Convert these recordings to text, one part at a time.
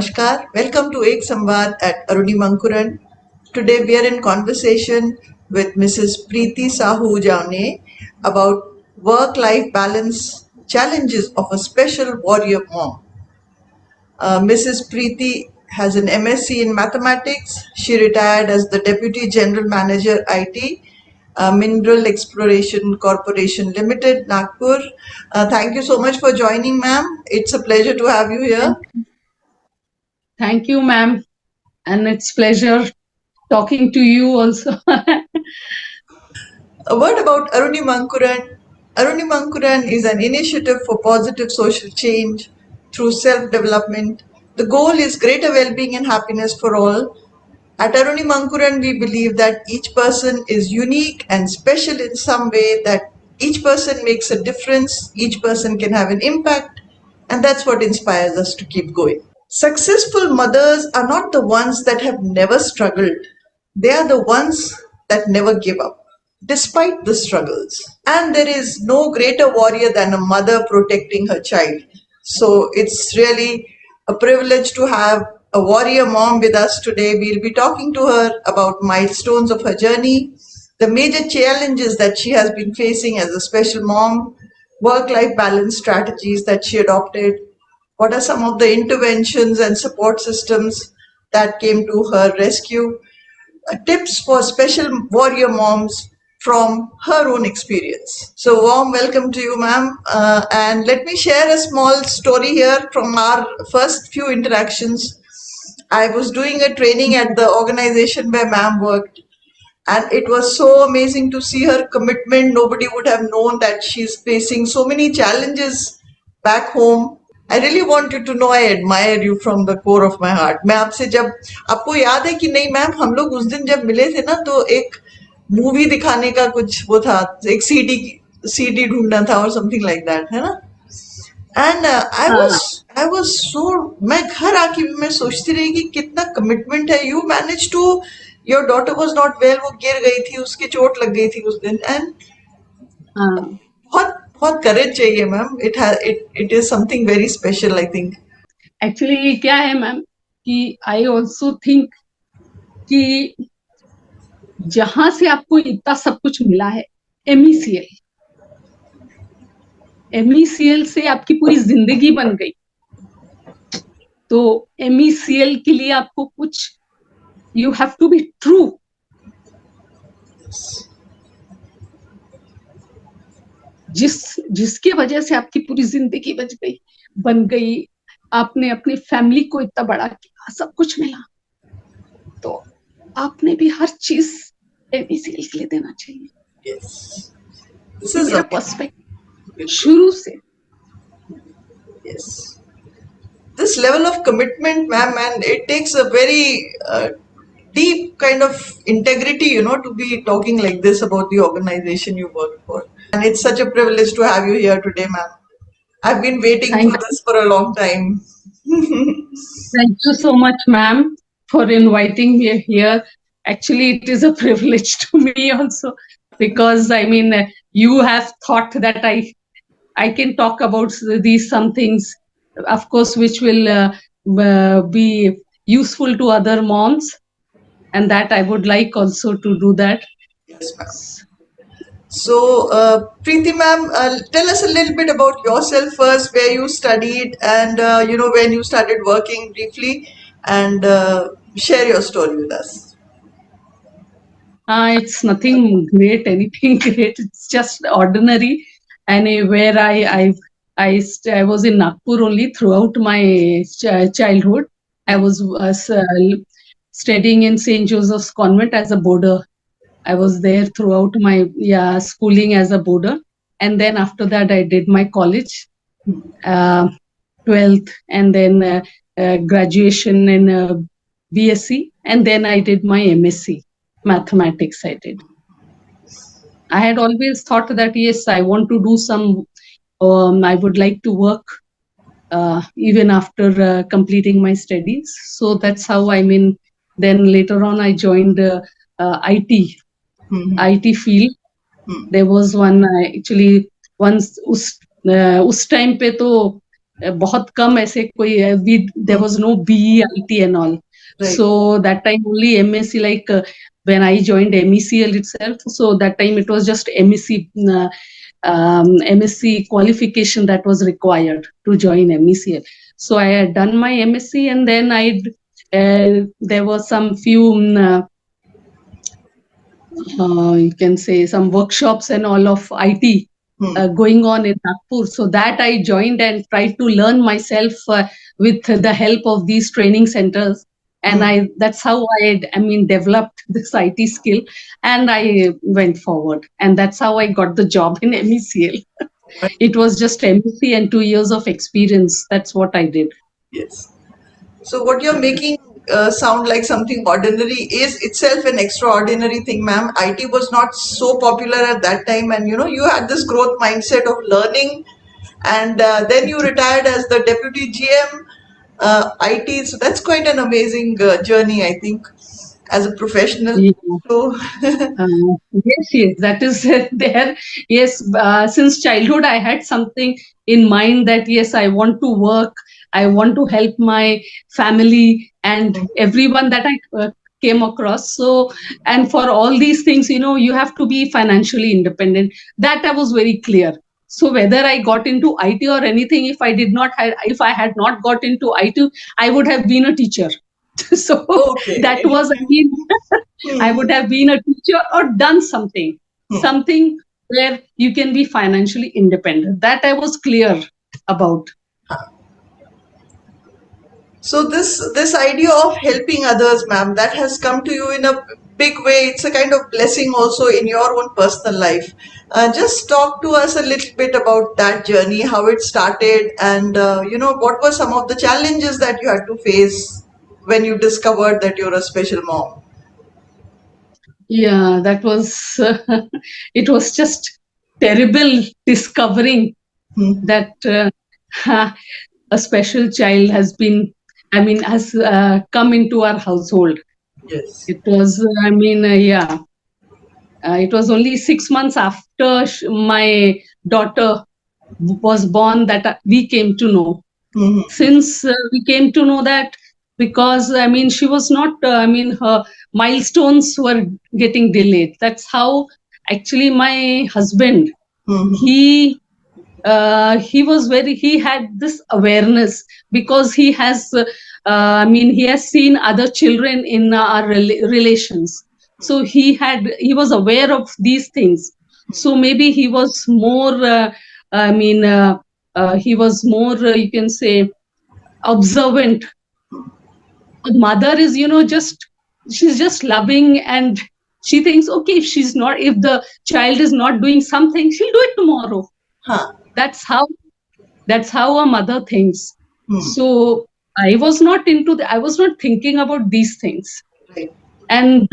Namaskar. Welcome to Ek Samvad at Arunima Ankuran. Today we are in conversation with Mrs. Preeti Sahu Javne about work-life balance challenges of a special warrior mom. Mrs. Preeti has an MSc in mathematics. She retired as the Deputy General Manager IT, Mineral Exploration Corporation Limited, Nagpur. Thank you so much for joining, ma'am. It's a pleasure to have you here. Thank you, ma'am. And it's pleasure talking to you also. A word about Arunima Ankuran. Arunima Ankuran is an initiative for positive social change through self-development. The goal is greater well-being and happiness for all. At Arunima Ankuran, we believe that each person is unique and special in some way, that each person makes a difference, each person can have an impact, and that's what inspires us to keep going. Successful mothers are not the ones that have never struggled. They are the ones that never give up, despite the struggles. And there is no greater warrior than a mother protecting her child. So it's really a privilege to have a warrior mom with us today. We'll be talking to her about milestones of her journey, the major challenges that she has been facing as a special mom, work-life balance strategies that she adopted, what are some of the interventions and support systems that came to her rescue, tips for special warrior moms from her own experience. So, warm welcome to you, ma'am. And let me share a small story here from our first few interactions. I was doing a training at the organization where ma'am worked, and it was so amazing to see her commitment. Nobody would have known that she's facing so many challenges back home. I really want you to know I admire you from the core of my heart. मैं आपसे जब आपको याद है कि नहीं ma'am, हम लोग उस दिन जब मिले थे ना तो एक मूवी दिखाने का कुछ वो था, एक सीडी ढूंढना था और समथिंग लाइक दैट, है ना? एंड आई वाज सो, मैं घर आके भी मैं सोचती रही कि कितना कमिटमेंट है. You manage to, your daughter was not well, वो गिर गई थी, उसकी चोट लग गई थी उस दिन, एंड बहुत बहुत करेज चाहिए ma'am. It is something very special I think. Actually क्या है मैम कि आई ऑल्सो थिंक कि जहां से आपको इतना सब कुछ मिला है, एमईसीएल से आपकी पूरी जिंदगी बन गई. तो एमईसीएल के लिए आपको कुछ, you have to be true. जिसके वजह से आपकी पूरी जिंदगी बन गई. आपने अपनी फैमिली को इतना बड़ा किया, सब कुछ मिला, तो आपने भी हर चीज एमईसीएल के लिए देना चाहिए. This is मेरा पर्सपेक्टिव शुरू से. Yes. This level of commitment, ma'am, and it takes a very deep kind of integrity, to be talking like this about the organization you work for. And it's such a privilege to have you here today, ma'am. I've been waiting for this for a long time. Thank you so much, ma'am, for inviting me here. Actually, it is a privilege to me also, because I mean, you have thought that I can talk about these some things, of course, which will be useful to other moms, and that I would like also to do that. Yes, ma'am. So, Preeti ma'am, tell us a little bit about yourself first, where you studied, and when you started working briefly, and share your story with us. It's nothing great, anything great. It's just ordinary. And where I was in Nagpur only throughout my childhood. I was studying in St. Joseph's Convent as a boarder. I was there throughout my schooling as a boarder, and then after that I did my college, 12th, and then graduation in BSc, and then I did my MSc mathematics. I had always thought that yes, I want to do some. I would like to work even after completing my studies. So that's how Then later on, I joined IT. IT field. There was one actually once उस time पे तो बहुत कम ऐसे कोई there was no BE IT and all. Right. So that time only MSc, like when I joined MECL itself, so that time it was just MSc qualification that was required to join MECL. So I had done my MSc, and then there was some few you can say some workshops and all of IT going on in Nagpur. So that I joined and tried to learn myself with the help of these training centers. And that's how I mean, developed this IT skill, and I went forward. And that's how I got the job in MECL. It was just MEC and 2 years of experience. That's what I did. Yes. So what you're making sound like something ordinary is itself an extraordinary thing, ma'am. IT was not so popular at that time, and you had this growth mindset of learning, and then you retired as the deputy GM IT. So that's quite an amazing journey, I think, as a professional. Yeah. So Yes, that is there. Yes, since childhood, I had something in mind that yes, I want to work, I want to help my family and everyone that I came across. So, and for all these things, you have to be financially independent. That I was very clear. So whether I got into IT or anything, if I had not got into IT, I would have been a teacher. So okay. that was, I mean, I would have been a teacher or done something where you can be financially independent. That I was clear about. So this idea of helping others, ma'am, that has come to you in a big way. It's a kind of blessing also in your own personal life. Just talk to us a little bit about that journey, how it started, and what were some of the challenges that you had to face when you discovered that you're a special mom. Yeah, that was, it was just terrible discovering Hmm. that a special child has come into our household. Yes. It was, yeah. It was only 6 months after my daughter was born that we came to know. Hmm. Since we came to know that, because she was not, her milestones were getting delayed. That's how actually my husband, Hmm. he had this awareness, because he has seen other children in our relations. So he was aware of these things. So maybe he was more he was more, you can say, observant. A mother is, she's just loving, and she thinks, okay, if the child is not doing something, she'll do it tomorrow. Huh. That's how a mother thinks. Hmm. So I was not thinking about these things. Right. And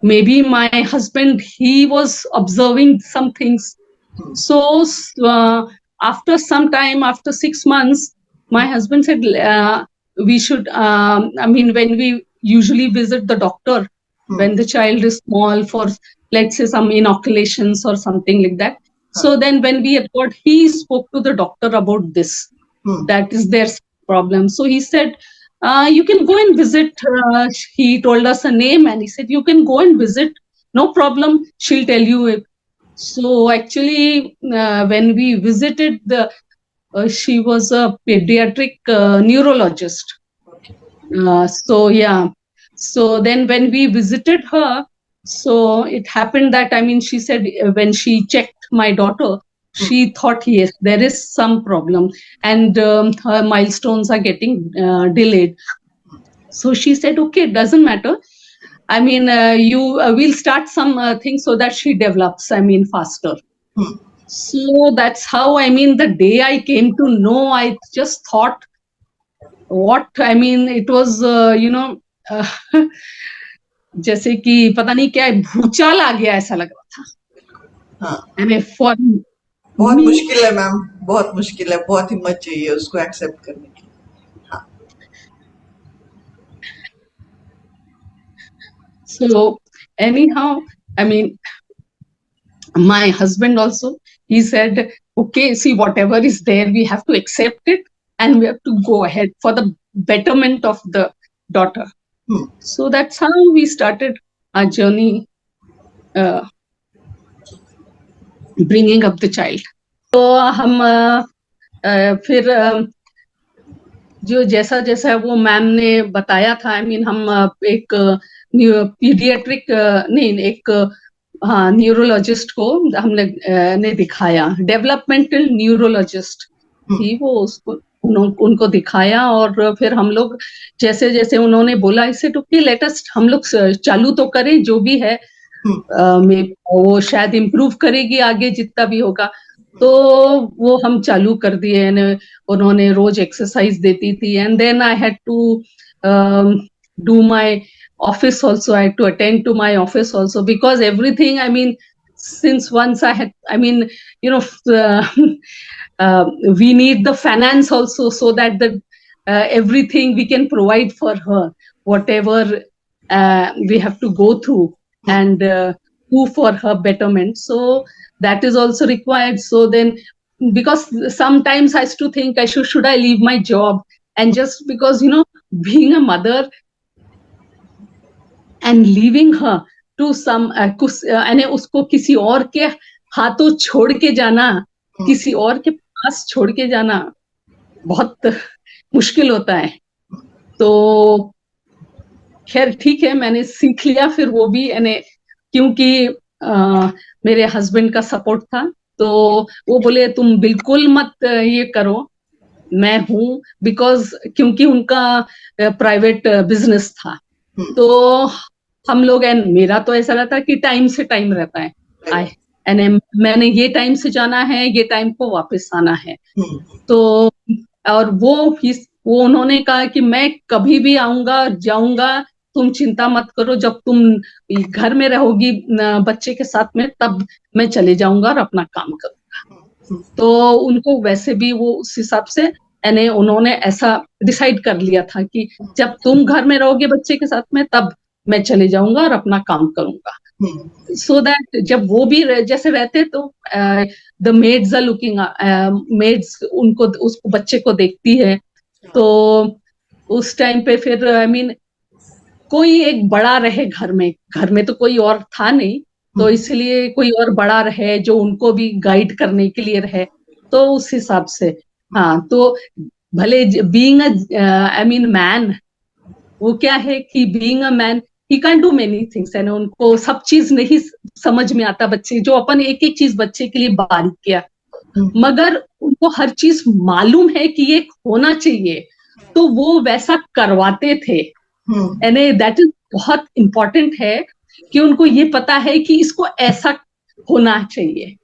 maybe my husband, he was observing some things. So after some time, after 6 months, my husband said, we should, when we usually visit the doctor when the child is small for, let's say, some inoculations or something like that. So then when we had got, he spoke to the doctor about this, that is their problem. So he said, you can go and visit. He told us a name, and he said, you can go and visit. No problem. She'll tell you it. So actually, when we visited she was a pediatric neurologist. So yeah. So then when we visited her, so it happened that, she said, when she checked my daughter, she thought, yes, there is some problem, and her milestones are getting delayed. So she said, okay, it doesn't matter. You will start some things so that she develops, faster. So that's how, the day I came to know, I just thought, it was, uh, जैसे कि पता नहीं क्या भूचाल आ गया, ऐसा लग रहा था. हाँ. For बहुत me, मुश्किल है मैम, बहुत मुश्किल है, बहुत हिम्मत चाहिए उसको एक्सेप्ट करने की. हाँ. so anyhow, I mean, my husband also, he said, okay, see, whatever is there, we have to accept it and we have to go ahead for the betterment of the daughter. So that's how we started our journey, bringing up the child. तो हम फिर जो जैसा जैसा वो ma'am ने बताया था, आई मीन हम एक पीडियाट्रिक नहीं, एक हाँ न्यूरोलॉजिस्ट को हमने ने दिखाया, डेवलपमेंटल न्यूरोलॉजिस्ट थी वो, उसको उनको दिखाया और फिर हम लोग जैसे जैसे उन्होंने बोला इसे तो कि लेटेस्ट हम लोग चालू तो करें, जो भी है वो शायद इम्प्रूव करेगी आगे जितना भी होगा, तो वो हम चालू कर दिए। उन्होंने रोज एक्सरसाइज देती थी and then I had to do my office also. I had to attend to my office also because everything, I mean, since once I had, I mean, you know, we need the finance also so that the everything we can provide for her, whatever we have to go through and do for her betterment. So that is also required. So then, because sometimes I used to think should I leave my job, and just because, you know, being a mother and leaving her to some यानी उसको किसी और के हाथों छोड़ के जाना, किसी और के पास छोड़ के जाना बहुत मुश्किल होता है। तो खैर ठीक है, मैंने सीख लिया फिर वो भी, यानी क्योंकि मेरे हस्बैंड का सपोर्ट था, तो वो बोले तुम बिल्कुल मत ये करो, मैं हूँ, बिकॉज क्योंकि उनका प्राइवेट बिजनेस था, तो हम लोग, एंड मेरा तो ऐसा रहता कि टाइम से टाइम रहता है, एंड मैंने ये टाइम से जाना है, ये टाइम को वापस आना है। तो और वो उन्होंने कहा कि मैं कभी भी आऊंगा जाऊंगा, तुम चिंता मत करो, जब तुम घर में रहोगी बच्चे के साथ में तब मैं चले जाऊंगा और अपना काम करूंगा। तो उनको वैसे भी वो उस हिसाब से यानी उन्होंने ऐसा डिसाइड कर लिया था कि जब तुम घर में रहोगे बच्चे के साथ में तब मैं चले जाऊंगा और अपना काम करूंगा। सो दैट जब वो भी जैसे रहते तो the maids are looking, maids उनको उसको बच्चे को देखती है, तो उस टाइम पे फिर आई मीन कोई एक बड़ा रहे घर में तो कोई और था नहीं, तो इसलिए कोई और बड़ा रहे जो उनको भी गाइड करने के लिए रहे, तो उस हिसाब से हाँ। तो भले बीइंग आई मीन मैन, वो क्या है कि being a man he can do many things, है ना, उनको सब चीज नहीं समझ में आता, बच्चे जो अपन एक एक चीज बच्चे के लिए बारीक किया, मगर उनको हर चीज मालूम है कि ये होना चाहिए, तो वो वैसा करवाते थे। यानी दैट इज बहुत इम्पोर्टेंट है कि उनको ये पता है कि इसको ऐसा होना चाहिए,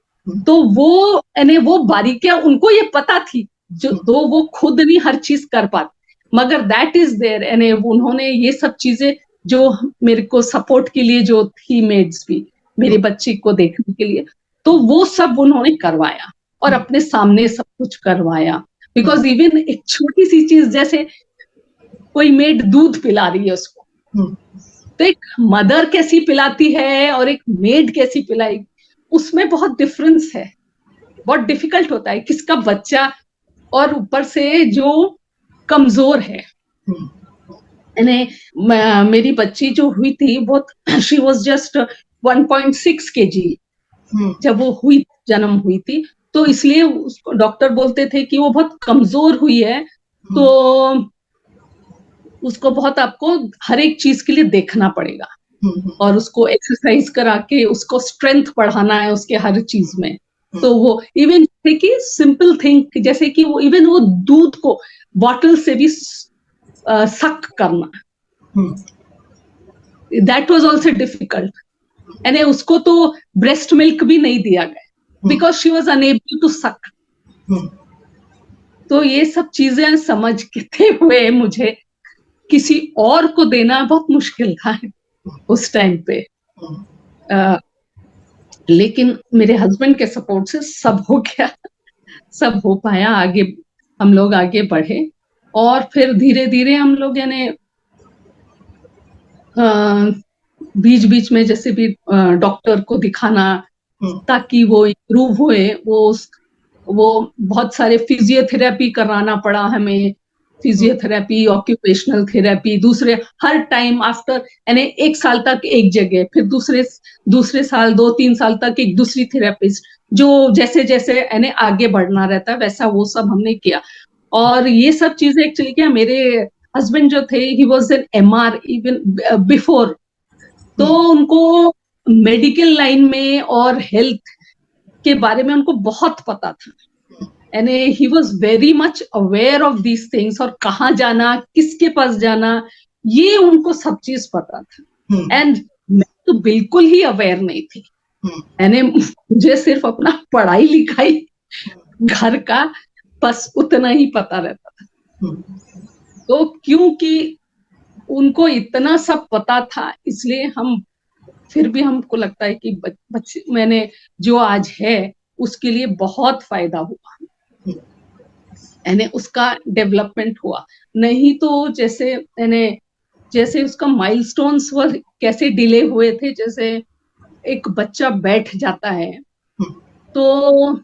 तो वो यानी वो बारीकियां उनको ये पता थी, जो तो वो खुद नहीं हर चीज कर पाते, मगर दैट इज देयर, यानी उन्होंने ये सब चीजें जो मेरे को सपोर्ट के लिए जो थी, मेड्स भी मेरे बच्चे को देखने के लिए, तो वो सब उन्होंने करवाया और अपने सामने सब कुछ करवाया। बिकॉज इवन एक छोटी सी चीज, जैसे कोई मेड दूध पिला रही है उसको, तो एक मदर कैसी पिलाती है और एक मेड कैसी पिलाएगी, उसमें बहुत डिफरेंस है, बहुत डिफिकल्ट होता है, किसका बच्चा, और ऊपर से जो कमजोर है। मेरी बच्ची जो हुई थी बहुत, शी वॉज जस्ट 1.6 kg जब वो हुई, जन्म हुई थी, तो इसलिए उसको डॉक्टर बोलते थे कि वो बहुत कमजोर हुई है, तो उसको बहुत आपको हर एक चीज के लिए देखना पड़ेगा और उसको एक्सरसाइज करा के उसको स्ट्रेंथ बढ़ाना है उसके हर चीज में। तो वो इवन कि सिंपल थिंग, जैसे कि वो इवन वो दूध को बॉटल से भी सक करना, दैट वाज आल्सो डिफिकल्ट, यानी उसको तो ब्रेस्ट मिल्क भी नहीं दिया गया because she was unable to suck. तो ये सब चीजें समझते हुए मुझे किसी और को देना बहुत मुश्किल था उस टाइम पे, लेकिन मेरे हस्बैंड के सपोर्ट से सब हो गया, सब हो पाया, आगे हम लोग आगे बढ़े और फिर धीरे धीरे हम लोग यानी बीच बीच में जैसे भी डॉक्टर को दिखाना ताकि वो इम्प्रूव हुए, वो वो बहुत सारे फिजियोथेरेपी कराना पड़ा हमें, फिजियोथेरेपी, ऑक्यूपेशनल थेरेपी, दूसरे हर टाइम आफ्टर, यानी 1 साल तक एक जगह, फिर दूसरे साल 2-3 साल तक एक दूसरी थेरेपिस्ट, जो जैसे जैसे यानी आगे बढ़ना रहता है वैसा वो सब हमने किया। और ये सब चीजें एक्चुअली क्या, मेरे हस्बैंड जो थे, he was an MR even before, तो उनको मेडिकल लाइन में और हेल्थ के बारे में उनको बहुत पता था, यानी he was very much aware of these things, और कहाँ जाना, किसके पास जाना, ये उनको सब चीज पता था। एंड मैं तो बिल्कुल ही अवेयर नहीं थी, यानी मुझे सिर्फ अपना पढ़ाई लिखाई घर का बस उतना ही पता रहता था। तो क्योंकि उनको इतना सब पता था, इसलिए हम फिर भी हमको लगता है कि बच्चे मैंने जो आज है उसके लिए बहुत फायदा हुआ, यानी उसका डेवलपमेंट हुआ। नहीं तो जैसे यानी जैसे उसका माइलस्टोन्स वो कैसे डिले हुए थे, जैसे एक बच्चा बैठ जाता है तो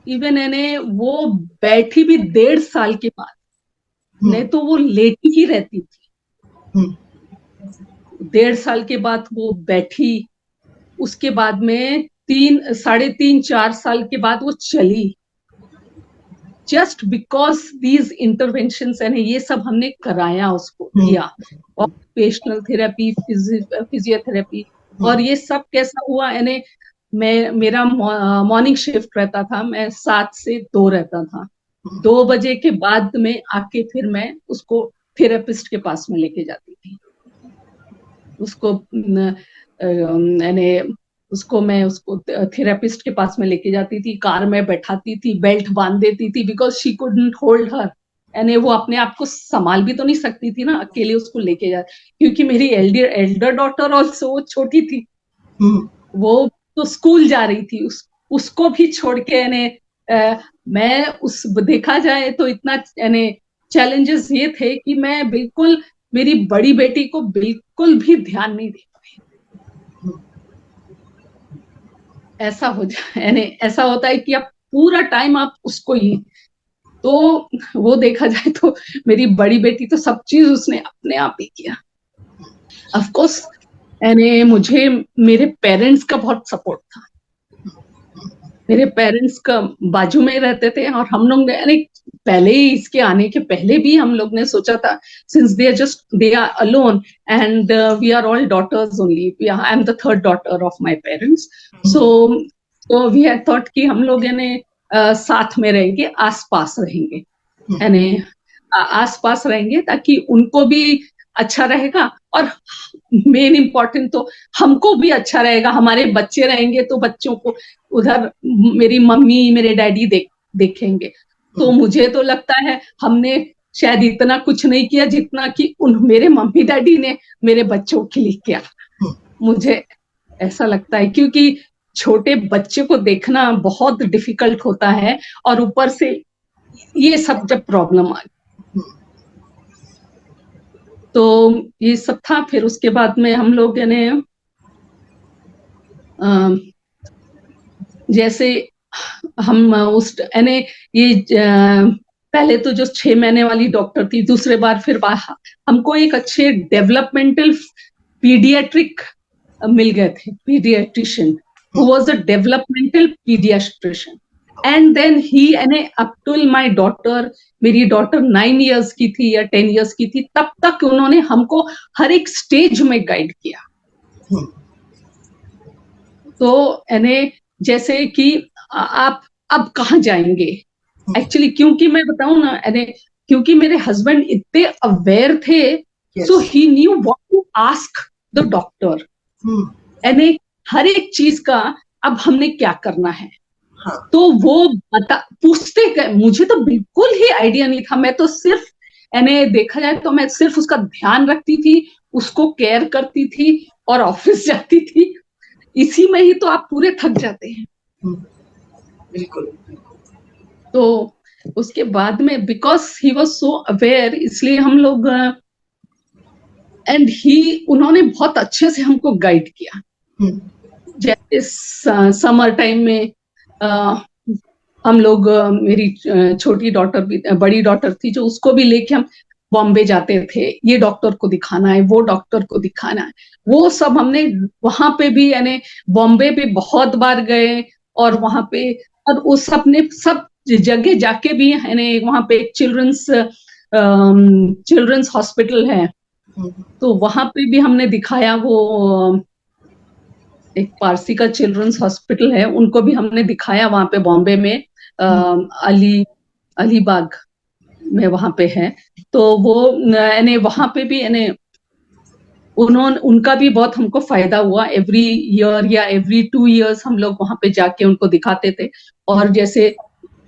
इवन यानी वो बैठी भी 1.5 साल के बाद, नहीं तो वो लेटी ही रहती थी। 1.5 साल के बाद वो बैठी, उसके बाद में 3, 3.5, 4 साल के बाद वो चली, जस्ट बिकॉज दीज इंटरवेंशंस यानी ये सब हमने कराया, उसको किया, ऑक्यूपेशनल थेरेपी, फिजियोथेरेपी। और ये सब कैसा हुआ, यानी मेरा मॉर्निंग शिफ्ट रहता था, मैं 7 से 2 रहता था, 2 बजे के बाद में आके फिर मैं उसको थेरेपिस्ट के पास में लेके जाती थी, उसको यानी उसको थेरेपिस्ट के पास में लेके जाती थी, कार में बैठाती थी, बेल्ट बांध देती थी, बिकॉज शी कुडंट होल्ड हर, यानी वो अपने आप को संभाल भी तो नहीं सकती थी ना, अकेले उसको लेके जा, क्योंकि मेरी एल्डर डॉटर ऑल्सो छोटी थी, वो तो स्कूल जा रही थी, उसको भी छोड़ के, यानी मैं उस देखा जाए तो इतना यानी चैलेंजेस ये थे कि मैं बिल्कुल मेरी बड़ी बेटी को बिल्कुल भी ध्यान नहीं दे पाई। ऐसा हो जाए, यानी ऐसा होता है कि आप पूरा टाइम आप उसको ही, तो वो देखा जाए तो मेरी बड़ी बेटी तो सब चीज उसने अपने आप ही किया। ऑफ कोर्स यानी मुझे मेरे पेरेंट्स का बहुत सपोर्ट था, मेरे पेरेंट्स का बाजू में रहते थे, और हम लोग यानी पहले ही, इसके आने के पहले भी हम लोग ने सोचा था, since they are alone and we are all daughters only, I am the third daughter of my parents, so we had thought कि हम लोग यानी साथ में रहेंगे, आसपास रहेंगे, यानी आसपास रहेंगे, ताकि उनको भी अच्छा रहेगा, और मेन इम्पोर्टेंट तो हमको भी अच्छा रहेगा, हमारे बच्चे रहेंगे तो बच्चों को उधर मेरी मम्मी मेरे डैडी देखेंगे। तो मुझे तो लगता है हमने शायद इतना कुछ नहीं किया जितना कि मेरे मम्मी डैडी ने मेरे बच्चों के लिए किया, मुझे ऐसा लगता है, क्योंकि छोटे बच्चे को देखना बहुत डिफिकल्ट होता है, और ऊपर से ये सब जब प्रॉब्लम आ, तो ये सब था। फिर उसके बाद में हम लोग यानी जैसे हम उस यानी ये पहले तो जो 6 महीने वाली डॉक्टर थी, दूसरे बार फिर हमको एक अच्छे डेवलपमेंटल पीडियाट्रिक मिल गए थे, paediatrician who was a developmental paediatrician, and then he यानी अप टिल माय डॉटर, मेरी डॉटर 9 इयर्स की थी या 10 इयर्स की थी, तब तक उन्होंने हमको हर एक स्टेज में गाइड किया। तो यानी जैसे कि आप अब कहाँ जाएंगे, एक्चुअली क्योंकि मैं बताऊं ना, यानी क्योंकि मेरे हस्बैंड इतने अवेयर थे, so he knew what to ask the doctor, यानी हर एक चीज का अब हमने क्या करना है। तो वो पूछते गए, मुझे तो बिल्कुल ही आइडिया नहीं था, मैं तो सिर्फ यानी देखा जाए तो मैं सिर्फ उसका ध्यान रखती थी, उसको केयर करती थी और ऑफिस जाती थी, इसी में ही तो आप पूरे थक जाते हैं। बिल्कुल। तो उसके बाद में because he was so aware, इसलिए हम लोग एंड उन्होंने बहुत अच्छे से हमको गाइड किया। जैसे समर टाइम में हम लोग मेरी छोटी डॉटर भी, बड़ी डॉटर थी जो, उसको भी लेके हम बॉम्बे जाते थे, ये डॉक्टर को दिखाना है, वो डॉक्टर को दिखाना है, वो सब हमने वहां पे भी, यानी बॉम्बे पे बहुत बार गए, और वहां पे, और उस सब ने सब जगह जाके भी, यानी वहां पे एक चिल्ड्रंस हॉस्पिटल है, तो वहां पे भी हमने दिखाया, वो एक पारसी का चिल्ड्रंस हॉस्पिटल है, उनको भी हमने दिखाया वहां पे बॉम्बे में, अलीबाग में वहां पे है, तो वो यानी वहां पे भी, यानी उनका भी बहुत हमको फायदा हुआ, एवरी ईयर या एवरी 2 years हम लोग वहां पे जाके उनको दिखाते थे, और जैसे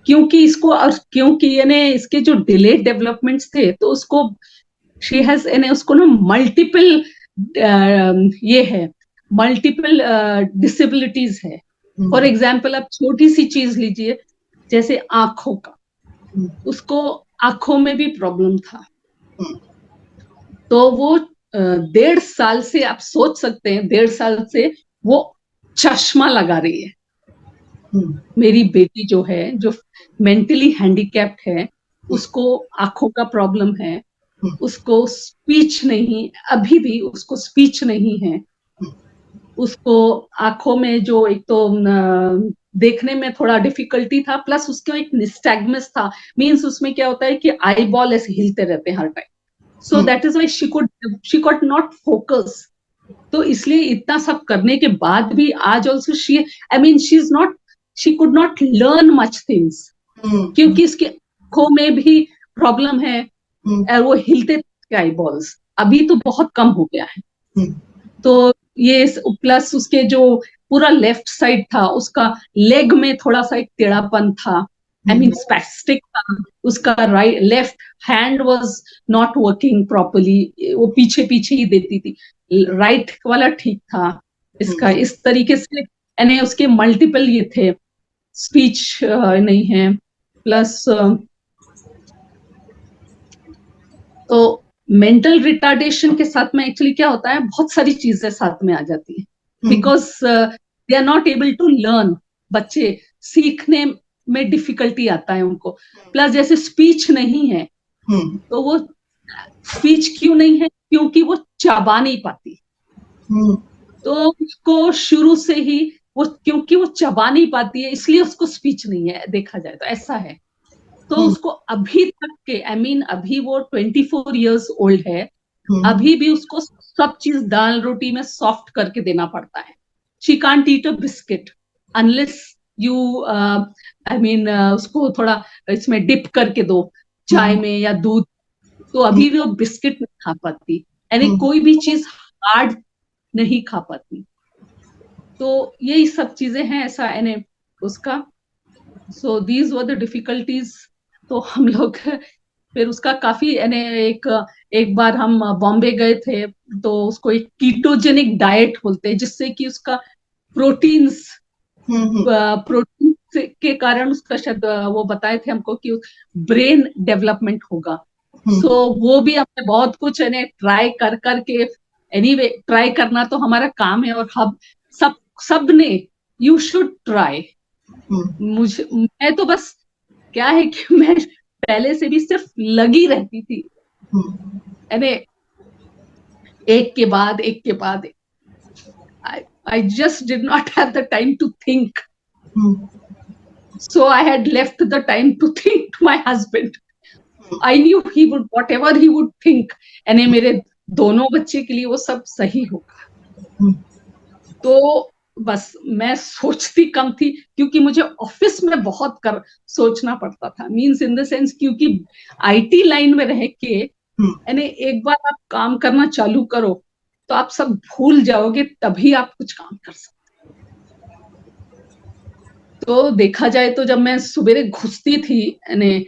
क्योंकि इसको, और क्योंकि यानी इसके जो डिलेड डेवलपमेंट्स थे, तो उसको शी हैज, यानी उसको ना मल्टीपल ये है, मल्टीपल डिसेबिलिटीज है। फॉर एग्जाम्पल, आप छोटी सी चीज लीजिए, जैसे आंखों का, उसको आंखों में भी प्रॉब्लम था, तो वो 1.5 साल से, आप सोच सकते हैं, 1.5 साल से वो चश्मा लगा रही है। मेरी बेटी जो है, जो मेंटली हैंडीकैप्ड है, उसको आंखों का प्रॉब्लम है, उसको स्पीच नहीं, अभी भी उसको स्पीच नहीं है, उसको आंखों में जो, एक तो देखने में थोड़ा डिफिकल्टी था, प्लस उसको एक निस्टैग्मस था, मींस उसमें क्या होता है कि आई बॉल ऐसे हिलते रहते हैं हर time, so that is why she could not focus. तो इसलिए इतना सब करने के बाद भी आज also she, I mean she could not learn much things, क्योंकि इसके आंखों में भी प्रॉब्लम है, और वो हिलते आई बॉल्स, अभी तो बहुत कम हो गया है। तो ये प्लस उसके जो पूरा लेफ्ट साइड था, उसका लेग में थोड़ा सा एक टेढ़ापन था, आई मीन स्पेस्टिक था, उसका right left hand was not working properly, वो पीछे पीछे ही देती थी, राइट वाला ठीक था, इसका इस तरीके से, यानी उसके मल्टीपल ये थे, स्पीच नहीं है, प्लस तो मेंटल रिटार्डेशन के साथ में एक्चुअली क्या होता है, बहुत सारी चीजें साथ में आ जाती है, because they are not able to learn, बच्चे सीखने में डिफिकल्टी आता है उनको, प्लस जैसे स्पीच नहीं है, तो वो स्पीच क्यों नहीं है, क्योंकि वो चबा नहीं पाती, तो उसको शुरू से ही वो, क्योंकि वो चबा नहीं पाती है, इसलिए उसको स्पीच नहीं है, देखा जाए तो ऐसा है। तो उसको अभी तक के, आई मीन अभी वो 24 years ओल्ड है, अभी भी उसको सब चीज दाल रोटी में सॉफ्ट करके देना पड़ता है। She can't eat a biscuit unless you, I mean उसको थोड़ा इसमें डिप करके दो, चाय में या दूध, तो अभी भी वो बिस्किट नहीं खा पाती, यानी कोई भी चीज हार्ड नहीं खा पाती। तो यही सब चीजें हैं ऐसा, यानी उसका, so these were the difficulties. तो हम लोग फिर उसका काफी, यानी एक बार हम बॉम्बे गए थे, तो उसको एक कीटोजेनिक डाइट बोलते हैं, जिससे कि उसका प्रोटीन्स, प्रोटीन के कारण उसका शायद वो बताए थे हमको कि ब्रेन डेवलपमेंट होगा। सो वो भी हमने बहुत कुछ यानी ट्राई कर करके, एनीवे ट्राई करना तो हमारा काम है, और हम सब ने, यू शुड ट्राई। मैं तो बस, क्या है कि मैं पहले से भी सिर्फ लगी रहती थी, यानी एक के बाद I just did not have the time to think. So I had left the time to think to my husband. I knew he would, whatever he would think, यानी मेरे दोनों बच्चे के लिए वो सब सही होगा। तो बस मैं सोचती कम थी, क्योंकि मुझे ऑफिस में बहुत सोचना पड़ता था, मींस इन द सेंस, क्योंकि आईटी लाइन में रह के, यानी एक बार आप काम करना चालू करो तो आप सब भूल जाओगे, तभी आप कुछ काम कर सकते। तो देखा जाए तो जब मैं सुबह घुसती थी यानी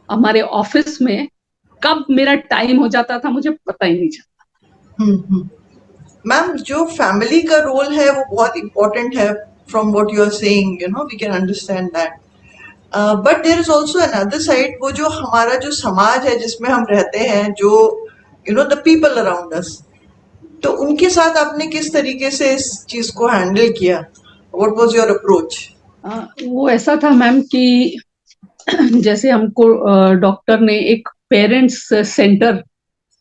हमारे ऑफिस में, कब मेरा टाइम हो जाता था मुझे पता ही नहीं चलता। मैम, जो फैमिली का रोल है वो बहुत इम्पोर्टेंट है, from what you are saying, we can understand that, but there is also another side, वो जो हमारा जो समाज है जिसमें हम रहते हैं, जो द पीपल अराउंड अस, तो उनके साथ आपने किस तरीके से इस चीज को हैंडल किया? What was your approach? वो ऐसा था मैम कि जैसे हमको डॉक्टर ने एक पेरेंट्स सेंटर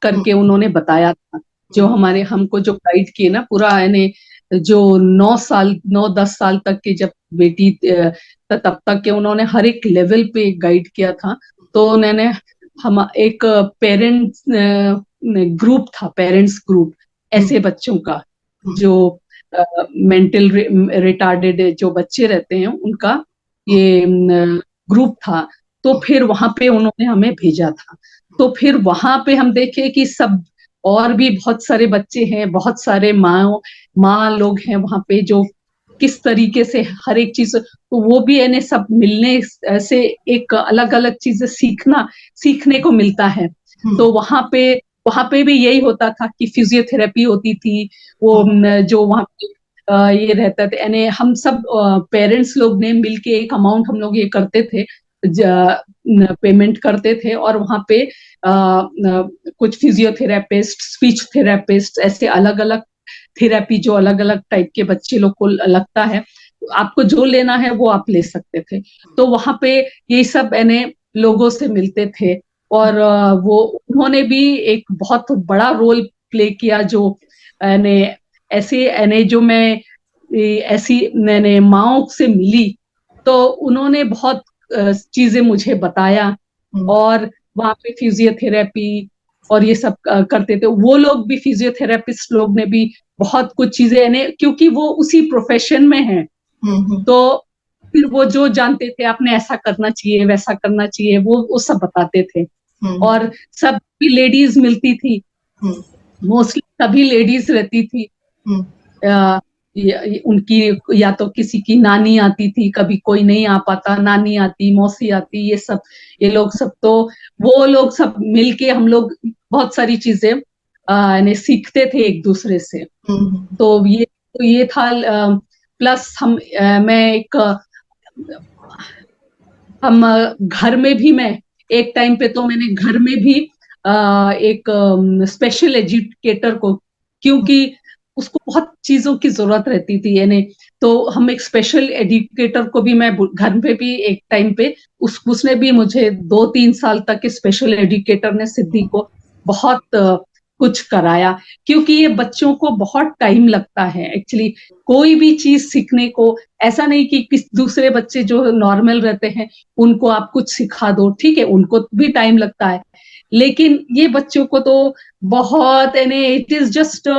करके उन्होंने बताया था, जो हमारे हमको जो गाइड किए ना पूरा, यानी जो 9 10 साल तक की जब बेटी तब तक के उन्होंने हर एक लेवल पे गाइड किया था। तो उन्होंने हम एक पेरेंट्स ग्रुप था, पेरेंट्स ग्रुप ऐसे बच्चों का जो मेंटल रिटार्डेड जो बच्चे रहते हैं उनका ये ग्रुप था। तो फिर वहां पे उन्होंने हमें भेजा था। तो फिर वहां पे हम देखे कि सब और भी बहुत सारे बच्चे हैं, बहुत सारे माँ लोग हैं वहां पे जो किस तरीके से हर एक चीज, तो वो भी इन्हें सब मिलने से एक अलग अलग चीजें सीखने को मिलता है। तो वहां पे भी यही होता था कि फिजियोथेरेपी होती थी। वो जो वहां पे ये रहता था, यानी हम सब पेरेंट्स लोग ने मिलके एक अमाउंट हम लोग ये करते थे, पेमेंट करते थे, और वहां पे कुछ फिजियोथेरेपिस्ट, स्पीच थेरेपिस्ट, ऐसे अलग अलग थेरेपी जो अलग अलग टाइप के बच्चे लोग को लगता है, आपको जो लेना है वो आप ले सकते थे। तो वहां पे ये सब यानी लोगों से मिलते थे। और वो उन्होंने भी एक बहुत बड़ा रोल प्ले किया, जो यानी ऐसे यानी जो मैं ऐसी मैंने माओ से मिली, तो उन्होंने बहुत चीजें मुझे बताया। और वहां पे फिजियोथेरेपी और ये सब करते थे वो लोग भी, फिजियोथेरेपिस्ट लोग ने भी बहुत कुछ चीजें, यानी क्योंकि वो उसी प्रोफेशन में हैं, तो फिर वो जो जानते थे आपने ऐसा करना चाहिए वैसा करना चाहिए, वो सब बताते थे। और सब लेडीज मिलती थी, मोस्टली सभी लेडीज रहती थी। उनकी या तो किसी की नानी आती थी, कभी कोई नहीं आ पाता, नानी आती, मौसी आती, ये सब, ये लोग सब, तो वो लोग सब मिलके हम लोग बहुत सारी चीजें यानी सीखते थे एक दूसरे से। तो ये था। प्लस मैं एक हम घर में भी, मैं एक टाइम पे तो मैंने घर में भी एक स्पेशल एजुकेटर को, क्योंकि उसको बहुत चीजों की जरूरत रहती थी, यानी तो हम एक स्पेशल एजुकेटर को भी मैं घर पे भी एक टाइम पे उसने भी मुझे 2 3 साल तक के स्पेशल एजुकेटर ने सिद्धि को बहुत कुछ कराया, क्योंकि ये बच्चों को बहुत टाइम लगता है एक्चुअली कोई भी चीज सीखने को। ऐसा नहीं कि किस दूसरे बच्चे जो नॉर्मल रहते हैं उनको आप कुछ सिखा दो, ठीक है, उनको भी टाइम लगता है, लेकिन ये बच्चों को तो बहुत, यानी इट इज जस्ट,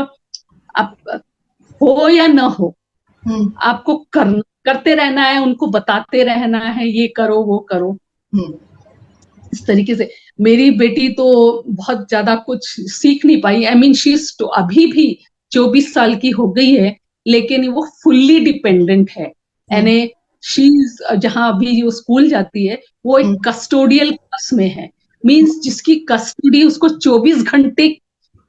आप हो या ना हो, आपको करते रहना है, उनको बताते रहना है, ये करो वो करो। इस तरीके से मेरी बेटी तो बहुत ज्यादा कुछ सीख नहीं पाई। आई मीन शी तो अभी भी 24 साल की हो गई है, लेकिन वो फुल्ली डिपेंडेंट है। यानी शी, जहां अभी वो स्कूल जाती है वो एक कस्टोडियल क्लास में है। मींस जिसकी कस्टडी, उसको 24 घंटे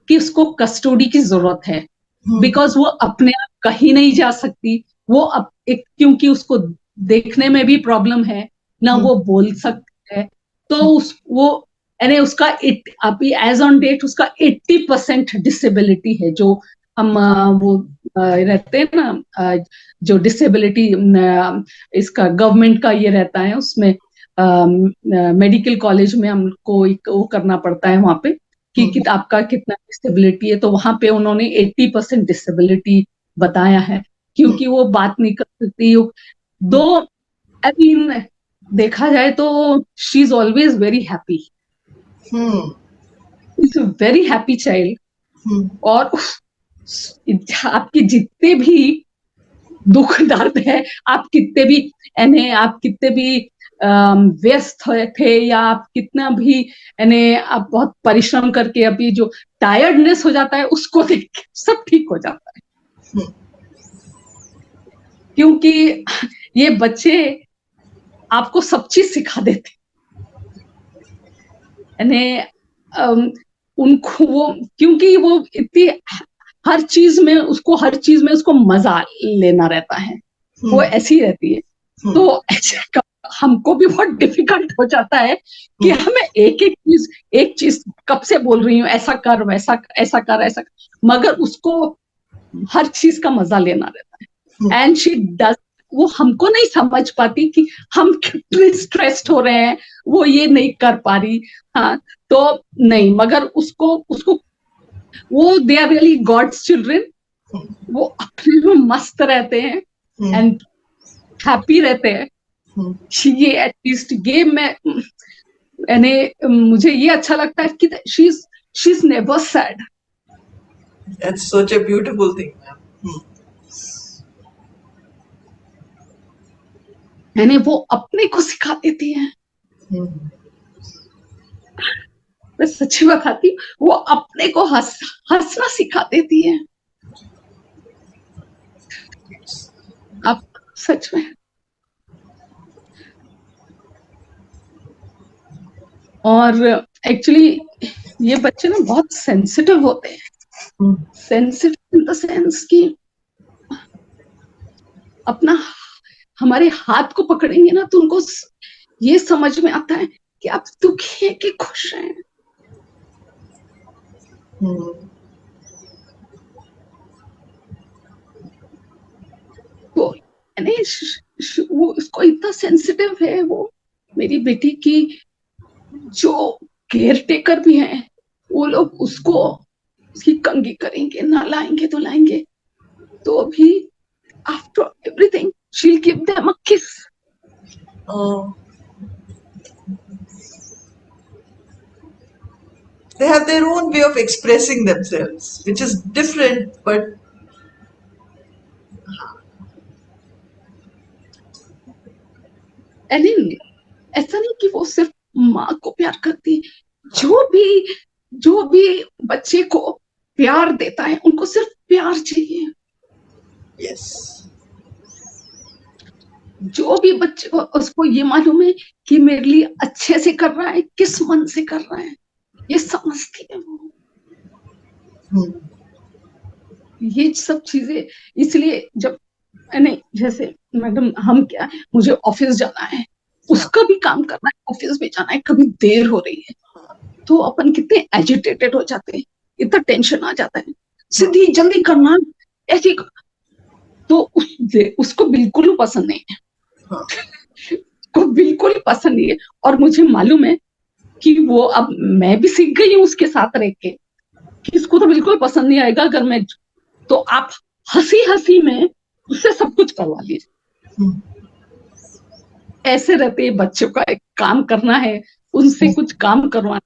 की उसको कस्टडी की जरूरत है, बिकॉज वो अपने आप कहीं नहीं जा सकती। वो एक, क्योंकि उसको देखने में भी प्रॉब्लम है ना, वो बोल सकती है, तो वो यानी उसका अभी एज ऑन डेट उसका 80% डिसेबिलिटी है। जो हम वो रहते हैं ना, जो डिसेबिलिटी इसका गवर्नमेंट का ये रहता है, उसमें मेडिकल कॉलेज में हमको एक वो करना पड़ता है वहां पे कि आपका कितना डिसेबिलिटी है, तो वहां पे उन्होंने 80% डिसेबिलिटी बताया है, क्योंकि वो बात नहीं कर सकती। दो, आई मीन देखा जाए तो she is always very happy, is a very happy child. और आपके जितने भी दुख दर्द है, आप कितने भी यानी आप कितने भी व्यस्त थे, या आप कितना भी यानी आप बहुत परिश्रम करके अभी जो टायर्डनेस हो जाता है उसको देख के सब ठीक हो जाता है, क्योंकि ये बच्चे आपको सब चीज सिखा देते, यानी उनको वो, क्योंकि वो इतनी हर चीज में उसको मजा लेना रहता है, वो ऐसी रहती है। तो ऐसे हमको भी बहुत डिफिकल्ट हो जाता है कि हमें एक चीज कब से बोल रही हूँ, ऐसा कर वैसा, ऐसा कर ऐसा कर, मगर उसको हर चीज का मजा लेना रहता है, एंड शी डज वो हमको नहीं समझ पाती कि हम कितने स्ट्रेस्ड हो रहे हैं, वो ये नहीं कर पा रही। हाँ, तो नहीं, मगर उसको उसको वो they are really God's children, वो अपने में मस्त रहते हैं एंड हैप्पी रहते हैं। ये एटलीस्ट ये मैं यानी मुझे ये अच्छा लगता है कि she is never sad. That's such a beautiful thing, ma'am. यानी वो अपने को सिखा देती है। मैं सच्ची बताती हूँ, वो अपने को हंसना सिखा देती है। अब सच में। और एक्चुअली ये बच्चे ना बहुत सेंसिटिव होते हैं। सेंसिटिव इन द सेंस कि अपना हमारे हाथ को पकड़ेंगे ना तो उनको ये समझ में आता है कि आप दुखी हैं कि खुश हैं। तो वो उसको इतना सेंसिटिव है वो मेरी बेटी की, जो केयर टेकर भी है वो लोग उसको उसकी कंघी करेंगे, नहलाएंगे धुलाएंगे, तो भी after everything she will give them a किस। They have their own way of expressing themselves, which is different, but ऐसा नहीं कि वो सिर्फ माँ को प्यार करती, जो भी बच्चे को प्यार देता है उनको सिर्फ प्यार चाहिए। yes, जो भी बच्चे को उसको ये मालूम है कि मेरे लिए अच्छे से कर रहा है, किस मन से कर रहा है, ये समझती है वो। ये सब चीजें इसलिए जब नहीं, जैसे मैडम हम क्या, मुझे ऑफिस जाना है, उसका भी काम करना है, ऑफिस भी जाना है, कभी देर हो रही है तो अपन कितने एजिटेटेड हो जाते हैं, इतना टेंशन आ जाता है, सीधी जल्दी करना ऐसी, तो उसको बिल्कुल पसंद नहीं है। को बिल्कुल पसंद नहीं है। और मुझे मालूम है कि वो, अब मैं भी सीख गई हूँ उसके साथ रह के कि इसको तो बिल्कुल पसंद नहीं आएगा अगर मैं, तो आप हंसी हंसी में उससे सब कुछ करवा लीजिए। ऐसे रहते हैं बच्चों का, एक काम करना है उनसे कुछ काम करवाना,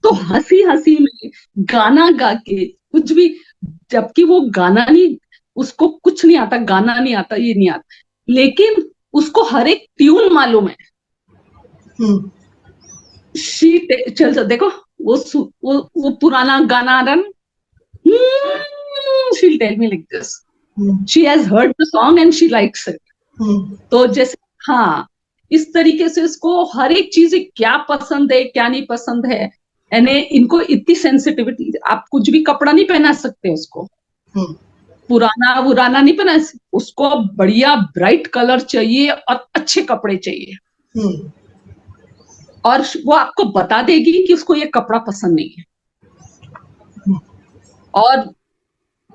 तो हंसी हंसी में गाना गा के कुछ भी, जबकि वो गाना नहीं, उसको कुछ नहीं आता, गाना नहीं आता, ये नहीं आता, लेकिन उसको हर एक ट्यून मालूम है। चल देखो वो पुराना गाना run, she'll tell me like this. She has heard the song and she likes it. तो जैसे हाँ, इस तरीके से इसको हर एक चीज क्या पसंद है क्या नहीं पसंद है, यानी इनको इतनी सेंसिटिविटी, आप कुछ भी कपड़ा नहीं पहना सकते उसको, पुराना पुराना नहीं पहना, उसको बढ़िया ब्राइट कलर चाहिए और अच्छे कपड़े चाहिए, और वो आपको बता देगी कि उसको ये कपड़ा पसंद नहीं है, और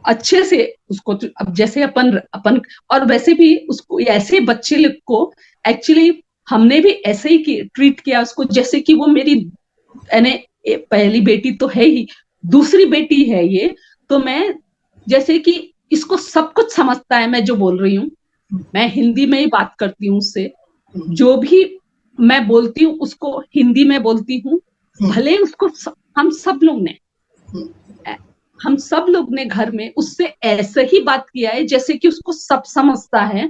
अच्छे से उसको, अब जैसे अपन और वैसे भी उसको, ऐसे बच्चे को एक्चुअली हमने भी ऐसे ही ट्रीट किया उसको, जैसे कि वो मेरी पहली बेटी तो है ही, दूसरी बेटी है ये, तो मैं जैसे कि इसको सब कुछ समझता है मैं जो बोल रही हूँ, मैं हिंदी में ही बात करती हूँ उससे, जो भी मैं बोलती हूँ उसको हिंदी में बोलती हूँ, भले उसको हम सब लोग ने घर में उससे ऐसे ही बात किया है जैसे कि उसको सब समझता है,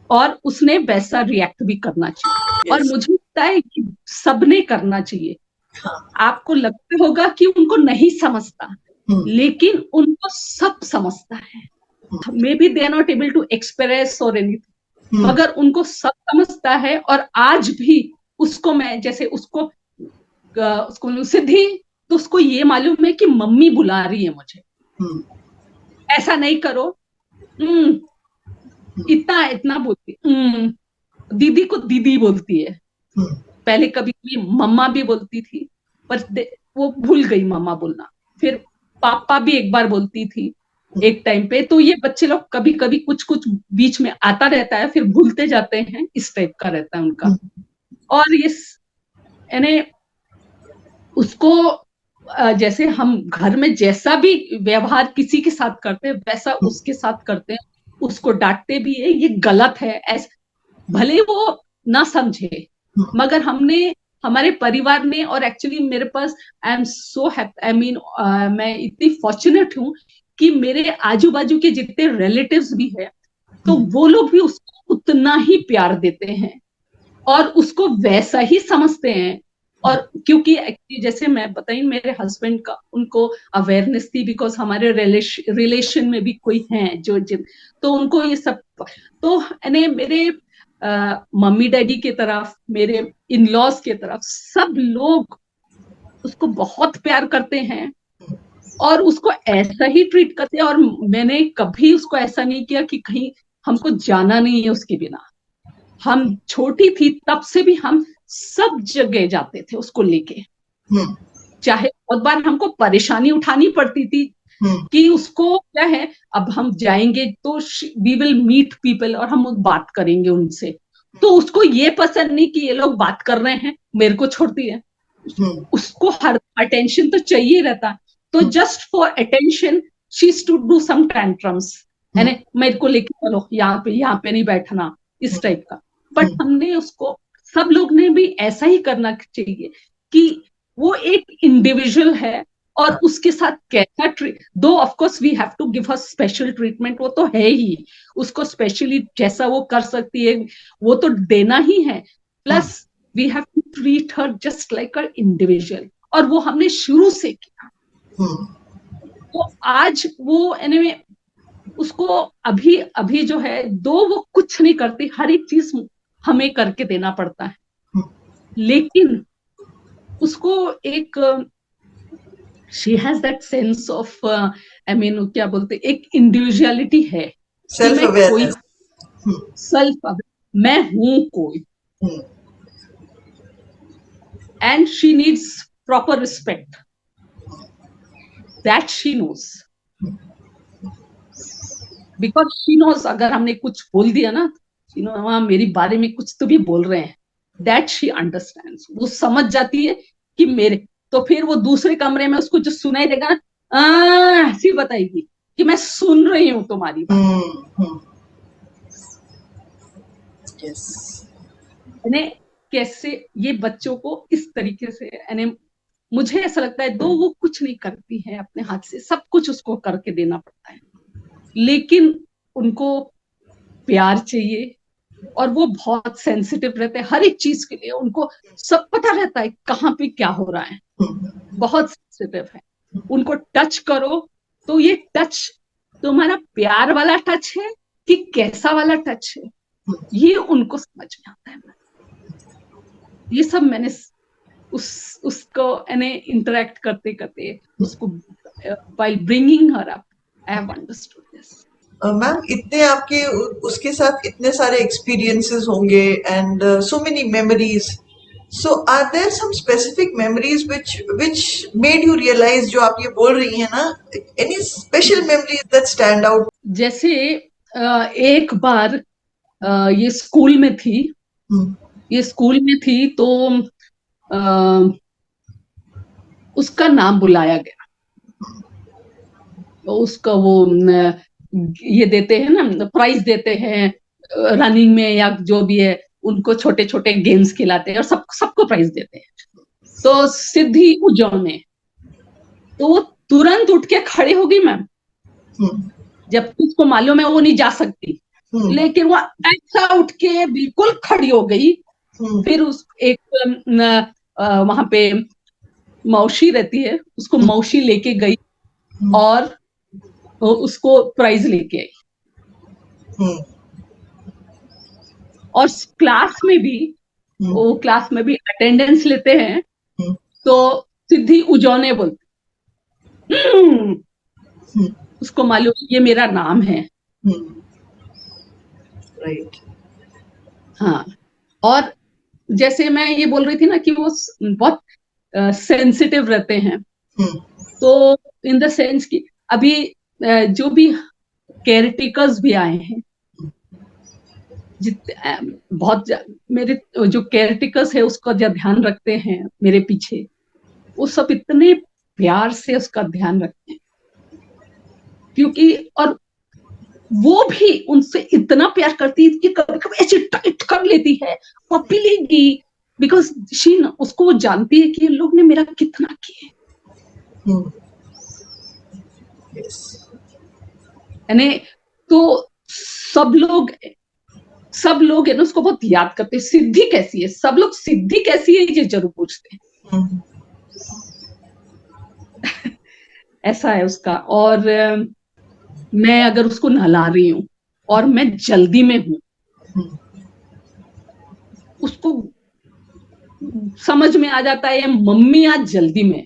और उसने वैसा रिएक्ट भी करना चाहिए। और मुझे लगता है कि सबने करना चाहिए। आपको लगता होगा कि उनको नहीं समझता, लेकिन उनको सब समझता है, maybe they are not able to express और एनीथिंग, मगर उनको सब समझता है। और आज भी उसको मैं जैसे उसको सिद्धि, तो उसको ये मालूम है कि मम्मी बुला रही है मुझे, ऐसा नहीं करो, इतना बोलती, दीदी को दीदी बोलती है, पहले कभी मम्मा भी बोलती थी, पर वो भूल गई मम्मा बोलना, फिर पापा भी एक बार बोलती थी, एक टाइम पे। तो ये बच्चे लोग कभी कभी कुछ कुछ बीच में आता रहता है, फिर भूलते जाते हैं, इस टाइप का रहता है उनका। और ये यानी उसको जैसे हम घर में जैसा भी व्यवहार किसी के साथ करते हैं वैसा उसके साथ करते हैं, उसको डांटते भी है, ये गलत है, भले वो ना समझे, मगर हमने, हमारे परिवार ने, और एक्चुअली मेरे पास, I am so happy, I mean मैं इतनी फॉर्चुनेट हूँ कि मेरे आजू बाजू के जितने रिलेटिव्स भी है, तो वो लोग भी उसको उतना ही प्यार देते हैं और उसको वैसा ही समझते हैं। और क्योंकि जैसे मैं बताई, मेरे हस्बैंड का, उनको अवेयरनेस थी, बिकॉज हमारे रिलेशन में भी कोई है जो जिन, तो उनको ये सब, तो मेरे मम्मी डैडी की तरफ, मेरे इन लॉज की तरफ, सब लोग उसको बहुत प्यार करते हैं और उसको ऐसा ही ट्रीट करते हैं। और मैंने कभी उसको ऐसा नहीं किया कि कहीं हमको जाना नहीं है उसके बिना। हम छोटी थी तब से भी हम सब जगह जाते थे उसको लेके, चाहे बहुत बार हमको परेशानी उठानी पड़ती थी कि उसको क्या है, अब हम जाएंगे तो वी विल मीट पीपल और हम बात करेंगे उनसे, तो उसको ये पसंद नहीं कि ये लोग बात कर रहे हैं, मेरे को छोड़ती है। उसको हर अटेंशन तो चाहिए रहता, तो just for attention she used to do some tantrums, यानी मेरे को लेके चलो यहाँ पे नहीं बैठना, इस टाइप का। बट हमने उसको, सब लोग ने भी ऐसा ही करना चाहिए कि वो एक इंडिविजुअल है और उसके साथ कैसा दो of course we have to give her special treatment, वो तो है ही, उसको स्पेशली जैसा वो कर सकती है वो तो देना ही है, plus we have to treat her just like a individual, और वो हमने शुरू से किया। तो आज वो एनीवे उसको अभी अभी जो है, दो वो कुछ नहीं करती, हर एक चीज हमें करके देना पड़ता है, लेकिन उसको एक she has that sense of, I mean क्या बोलते, एक इंडिविजुअलिटी है कि सेल्फ मैं कोई, अवेयरनेस। सेल्फ, मैं हूं कोई, and she needs proper respect, that she knows, because she knows अगर हमने कुछ बोल दिया ना, वहां मेरी बारे में कुछ तो भी बोल रहे हैं, दैट शी अंडरस्टैंड्स, वो समझ जाती है कि मेरे, तो फिर वो दूसरे कमरे में उसको जो सुनाई देगा ना, ऐसी बताएगी कि मैं सुन रही हूँ तुम्हारी बात। यानी कैसे ये बच्चों को इस तरीके से, यानी मुझे ऐसा लगता है दो वो कुछ नहीं करती है अपने हाथ से, सब कुछ उसको करके देना पड़ता है, लेकिन उनको प्यार चाहिए, और वो बहुत सेंसिटिव रहते हैं हर एक चीज के लिए, उनको सब पता रहता है कहाँ पे क्या हो रहा है, बहुत सेंसिटिव है। उनको टच करो तो ये टच तुम्हारा प्यार वाला टच है कि कैसा वाला टच है, ये उनको समझ में आता है। ये सब मैंने उसको इंटरेक्ट करते करते उसको, while bringing her up, I have understood this. Ma'am, इतने आपके उसके साथ इतने सारे एक्सपीरियंसेस होंगे and so many memories, so are there some specific memories which made you realize, जो आप ये बोल रही हैं ना, any special memories that stand out? जैसे एक बार ये स्कूल में थी, ये स्कूल में थी, तो उसका नाम बुलाया गया, तो उसका वो ये देते हैं ना, प्राइज देते हैं रनिंग में या जो भी है, उनको छोटे छोटे गेम्स खिलाते हैं और सबको प्राइज देते हैं। तो सिद्धि उजौने, तो वो तुरंत उठ के खड़े हो गई मैम, जब उसको मालूम है वो नहीं जा सकती, लेकिन वो ऐसा उठ के बिल्कुल खड़ी हो गई। फिर उस एक वहां पे मौसी रहती है, उसको मौसी लेके गई और उसको प्राइज लेके आई। और क्लास में भी, वो क्लास में भी अटेंडेंस लेते हैं, तो सिद्धि उजौने बोलते, उसको मालूम ये मेरा नाम है। राइट। हाँ, और जैसे मैं ये बोल रही थी ना कि वो बहुत सेंसिटिव रहते हैं, तो इन द सेंस कि अभी जो भी केयर टेकर्स भी आए हैं, मेरे जो केयर टेकर्स है उसका जो ध्यान रखते हैं मेरे पीछे, वो सब इतने प्यार से उसका ध्यान रखते हैं, क्योंकि और वो भी उनसे इतना प्यार करती है कि कभी कभी ऐसे टाइट कर लेती है, पपी लेगी, बिकॉज शी उसको वो जानती है कि लोग ने मेरा कितना किया। यानी तो सब लोग है ना उसको बहुत याद करते हैं, सिद्धि कैसी है, सब लोग सिद्धि कैसी है ये जरूर पूछते हैं। ऐसा है उसका। और मैं अगर उसको नहला रही हूँ और मैं जल्दी में हूँ, उसको समझ में आ जाता है मम्मी आज जल्दी में,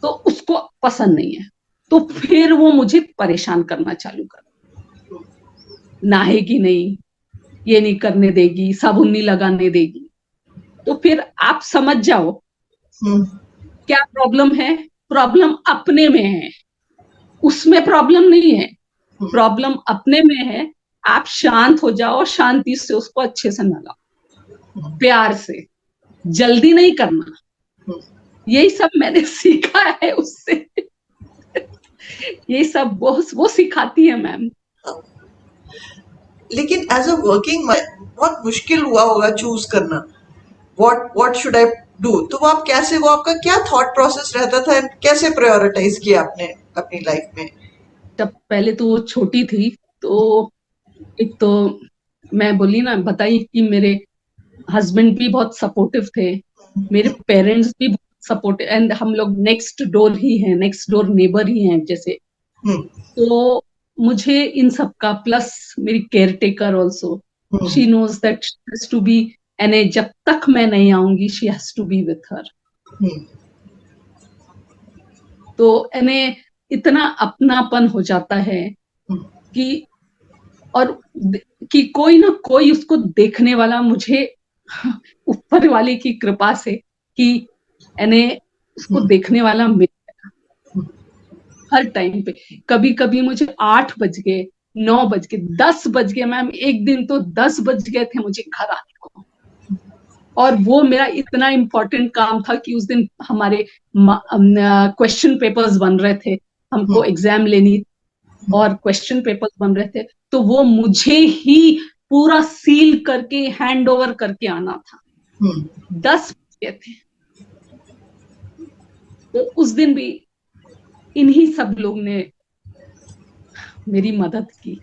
तो उसको पसंद नहीं है, तो फिर वो मुझे परेशान करना चालू कर, नहाएगी नहीं, ये नहीं करने देगी, साबुन नहीं लगाने देगी। तो फिर आप समझ जाओ क्या प्रॉब्लम है। प्रॉब्लम अपने में है, उसमें प्रॉब्लम नहीं है, प्रॉब्लम अपने में है। आप शांत हो जाओ, शांति से उसको अच्छे से नहलाओ, प्यार से, जल्दी नहीं करना। यही सब मैंने सीखा है उससे। ये सब वो सिखाती है मैम। लेकिन एज अ वर्किंग बहुत मुश्किल हुआ होगा चूज करना, व्हाट शुड आई डू। तो वो आप कैसे, वो आपका क्या थॉट प्रोसेस रहता था, कैसे प्रायोरिटाइज किया आपने अपनी लाइफ में? जब पहले तो वो छोटी थी, तो एक तो मैं बोली ना, बताई कि मेरे हस्बैंड भी बहुत सपोर्टिव थे, मेरे पेरेंट्स भी बहुत सपोर्टिव, एंड हम लोग नेक्स्ट डोर ही हैं, नेक्स्ट डोर नेबर ही हैं जैसे। तो मुझे इन सब का, प्लस मेरी caretaker also, she knows that she has to be, and जब तक मैं नहीं आऊंगी she has to be with her. तो यानी इतना अपनापन हो जाता है कि, और कि कोई ना कोई उसको देखने वाला, मुझे ऊपर वाले की कृपा से कि यानी उसको देखने वाला मिल गया हर टाइम पे। कभी कभी मुझे 8 बज गए, 9 बज गए, 10 बज गए मैम, एक दिन तो 10 बज गए थे मुझे घर आने को, और वो मेरा इतना इम्पोर्टेंट काम था कि उस दिन हमारे क्वेश्चन पेपर्स बन रहे थे, हमको एग्जाम लेनी और क्वेश्चन पेपर्स बन रहे थे, तो वो मुझे ही पूरा सील करके हैंड ओवर करके आना था। 10 बजे थे। तो उस दिन भी इन्हीं सब लोग ने मेरी मदद की।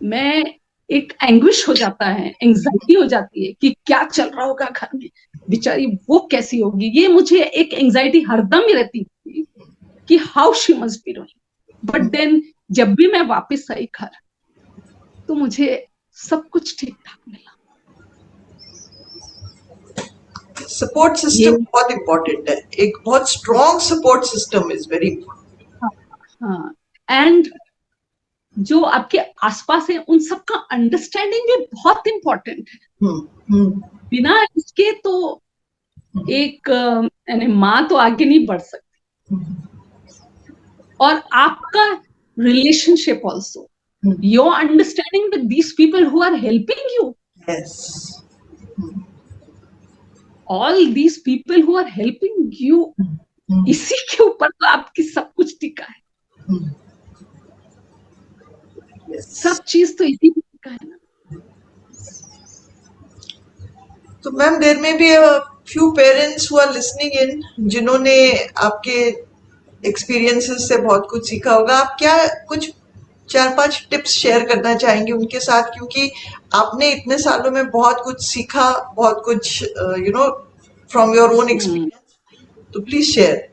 मैं एक एंग्विश हो जाता है, एंग्जाइटी हो जाती है कि क्या चल रहा होगा घर में, बेचारी वो कैसी होगी, ये मुझे एक एंग्जाइटी हरदम ही रहती थी कि how she must be doing. But then जब भी मैं वापस आई घर, तो मुझे सब कुछ ठीक ठाक मिला। सपोर्ट सिस्टम बहुत इम्पोर्टेंट है, एक बहुत strong support system is very important. हाँ, एंड जो आपके आसपास है उन सबका अंडरस्टैंडिंग भी बहुत इम्पोर्टेंट है। बिना इसके तो एक यानी माँ तो आगे नहीं बढ़ सकती। और आपका relationship also, your understanding with these people who are helping you, all these people who are helping you, इसी के ऊपर तो आपकी सब कुछ टिका है। सब चीज तो इसी पे टिका है ना। तो मैम, देयर में B few parents who are listening in, जिन्होंने आपके एक्सपीरियंसेस से बहुत कुछ सीखा होगा। आप क्या कुछ 4-5 टिप्स शेयर करना चाहेंगे उनके साथ, क्योंकि आपने इतने सालों में बहुत कुछ सीखा, बहुत कुछ फ्रॉम योर ओन एक्सपीरियंस, तो प्लीज शेयर।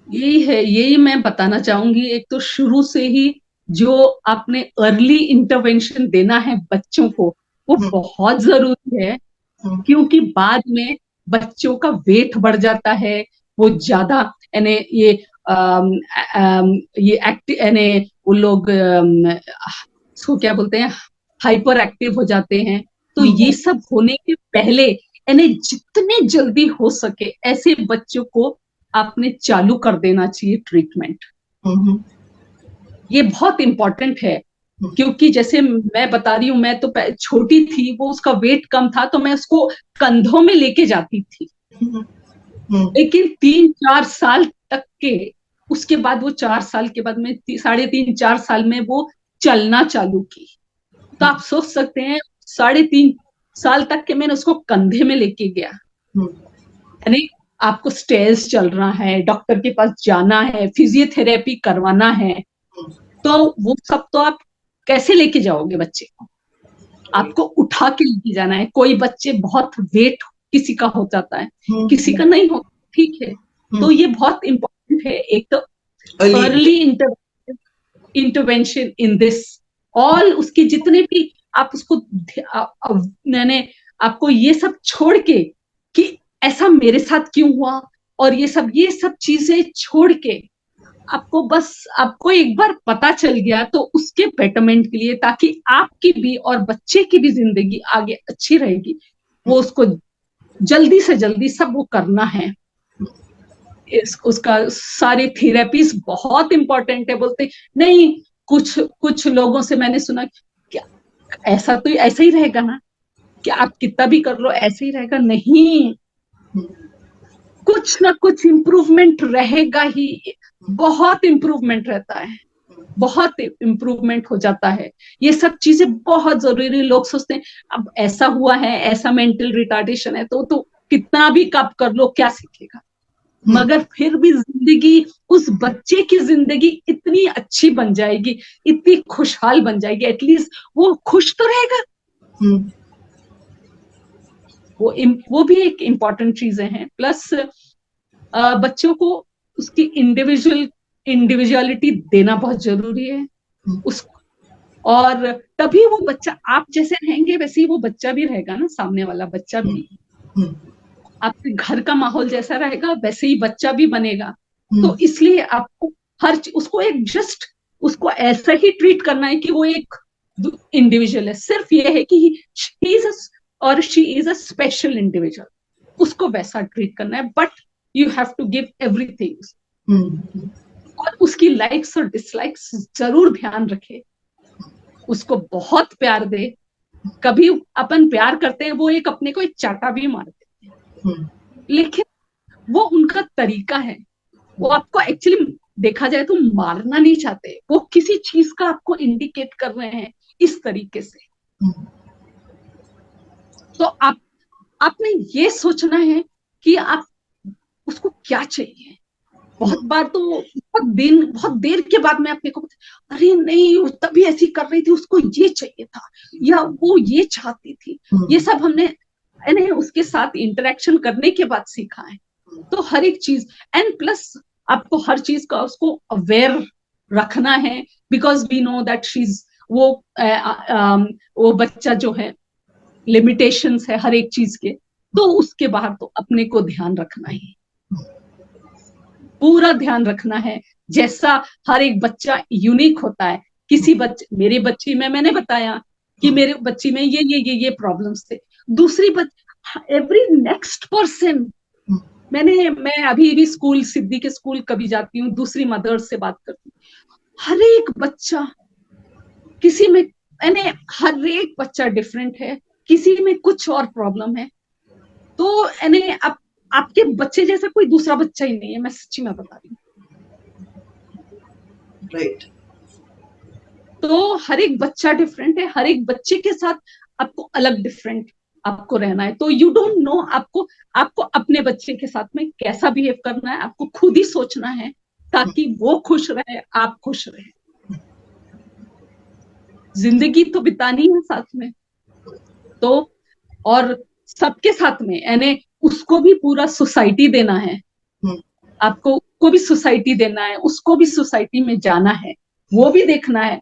यही मैं बताना चाहूंगी। एक तो शुरू से ही जो आपने अर्ली इंटरवेंशन देना है बच्चों को, वो बहुत जरूरी है, क्योंकि बाद में बच्चों का वेट बढ़ जाता है, वो ज्यादा यानी ये एक्टिव, यानी वो लोग उसको क्या बोलते हैं, हाइपर एक्टिव हो जाते हैं। तो ये सब होने के पहले यानी जितने जल्दी हो सके ऐसे बच्चों को आपने चालू कर देना चाहिए ट्रीटमेंट। ये बहुत इंपॉर्टेंट है, क्योंकि जैसे मैं बता रही हूँ, मैं तो छोटी थी, वो उसका वेट कम था तो मैं उसको कंधों में लेके जाती थी, लेकिन 3-4 साल तक के उसके बाद, वो 4 साल के बाद में 3.5-4 साल में वो चलना चालू की। तो आप सोच सकते हैं 3.5 साल तक के मैंने उसको कंधे में लेके गया, यानी आपको स्टेयर्स चल रहा है, डॉक्टर के पास जाना है, फिजियोथेरेपी करवाना है, तो वो सब तो आप कैसे लेके जाओगे बच्चे को? आपको उठा के लेके जाना है। कोई बच्चे बहुत वेट किसी का हो जाता है, किसी का नहीं हो, ठीक है। तो ये बहुत इंपॉर्टेंट है, एक तो early intervention in this, all उसके जितने भी आप उसको मैंने आपको ये सब छोड़ के कि ऐसा मेरे साथ क्यों हुआ, और ये सब चीजें छोड़ के आपको एक बार पता चल गया तो उसके बेटरमेंट के लिए, ताकि आपकी भी और बच्चे की भी जिंदगी आगे अच्छी रहेगी, वो उसको जल्दी से जल्दी सब वो करना है। उसका सारी थेरेपीज बहुत इंपॉर्टेंट है। बोलते नहीं, कुछ लोगों से मैंने सुना, क्या ऐसा तो ऐसा ही रहेगा ना, कि आप कितना भी कर लो ऐसे ही रहेगा? नहीं, कुछ ना कुछ इम्प्रूवमेंट रहेगा ही, बहुत इम्प्रूवमेंट रहता है, बहुत इम्प्रूवमेंट हो जाता है। ये सब चीजें बहुत जरूरी। लोग सोचते हैं अब ऐसा हुआ है, ऐसा मेंटल रिटार्डेशन है, तो कितना भी कब कर लो क्या सीखेगा? मगर फिर भी जिंदगी, उस बच्चे की जिंदगी इतनी अच्छी बन जाएगी, इतनी खुशहाल बन जाएगी, एटलीस्ट वो खुश तो रहेगा। वो भी एक इम्पॉर्टेंट चीजें हैं। प्लस बच्चों को उसकी इंडिविजुअलिटी देना बहुत जरूरी है। और तभी वो बच्चा, आप जैसे रहेंगे वैसे ही वो बच्चा भी रहेगा ना, सामने वाला बच्चा भी। आपके घर का माहौल जैसा रहेगा वैसे ही बच्चा भी बनेगा। तो इसलिए आपको उसको ऐसा ही ट्रीट करना है कि वो एक इंडिविजुअल है। सिर्फ ये है कि she is a special individual, उसको वैसा ट्रीट करना है, but you have to give everything. और उसकी लाइक्स और डिसलाइक्स जरूर ध्यान रखे, उसको बहुत प्यार दे। कभी अपन प्यार करते हैं, वो एक अपने को एक चाटा भी मार देते हैं, लेकिन वो उनका तरीका है। वो आपको एक्चुअली देखा जाए तो मारना नहीं चाहते, वो किसी चीज का आपको इंडिकेट कर रहे हैं इस तरीके से। तो आपने ये सोचना है कि आप उसको क्या चाहिए। बहुत बार तो बहुत देर के बाद में अपने को, अरे नहीं वो तभी ऐसी कर रही थी, उसको ये चाहिए था या वो ये चाहती थी। ये सब हमने उसके साथ इंटरेक्शन करने के बाद सीखा है। तो हर एक चीज, एंड प्लस आपको हर चीज का उसको अवेयर रखना है, because we know that she's वो बच्चा जो है, लिमिटेशंस है हर एक चीज के। तो उसके बाहर तो अपने को ध्यान रखना ही, पूरा ध्यान रखना है। जैसा हर एक बच्चा यूनिक होता है, मेरे बच्ची में मैंने बताया कि मेरे बच्ची में ये प्रॉब्लम्स थे। दूसरी एवरी नेक्स्ट पर्सन, मैं अभी भी स्कूल, सिद्धि के स्कूल कभी जाती हूँ, दूसरी मदर्स से बात करती हूँ, हर एक बच्चा किसी में, हर एक बच्चा डिफरेंट है, किसी में कुछ और प्रॉब्लम है। तो आपके बच्चे जैसा कोई दूसरा बच्चा ही नहीं है, मैं सच्ची में बता रही हूँ। राइट। तो हर एक बच्चा डिफरेंट है, हर एक बच्चे के साथ आपको अलग डिफरेंट आपको रहना है। तो यू डोंट नो आपको अपने बच्चे के साथ में कैसा बिहेव करना है, आपको खुद ही सोचना है, ताकि वो खुश रहे, आप खुश रहे। जिंदगी तो बितानी है साथ में, तो और सबके साथ में, यानी उसको भी पूरा सोसाइटी देना है, आपको को भी सोसाइटी देना है, उसको भी सोसाइटी में जाना है, वो भी देखना है।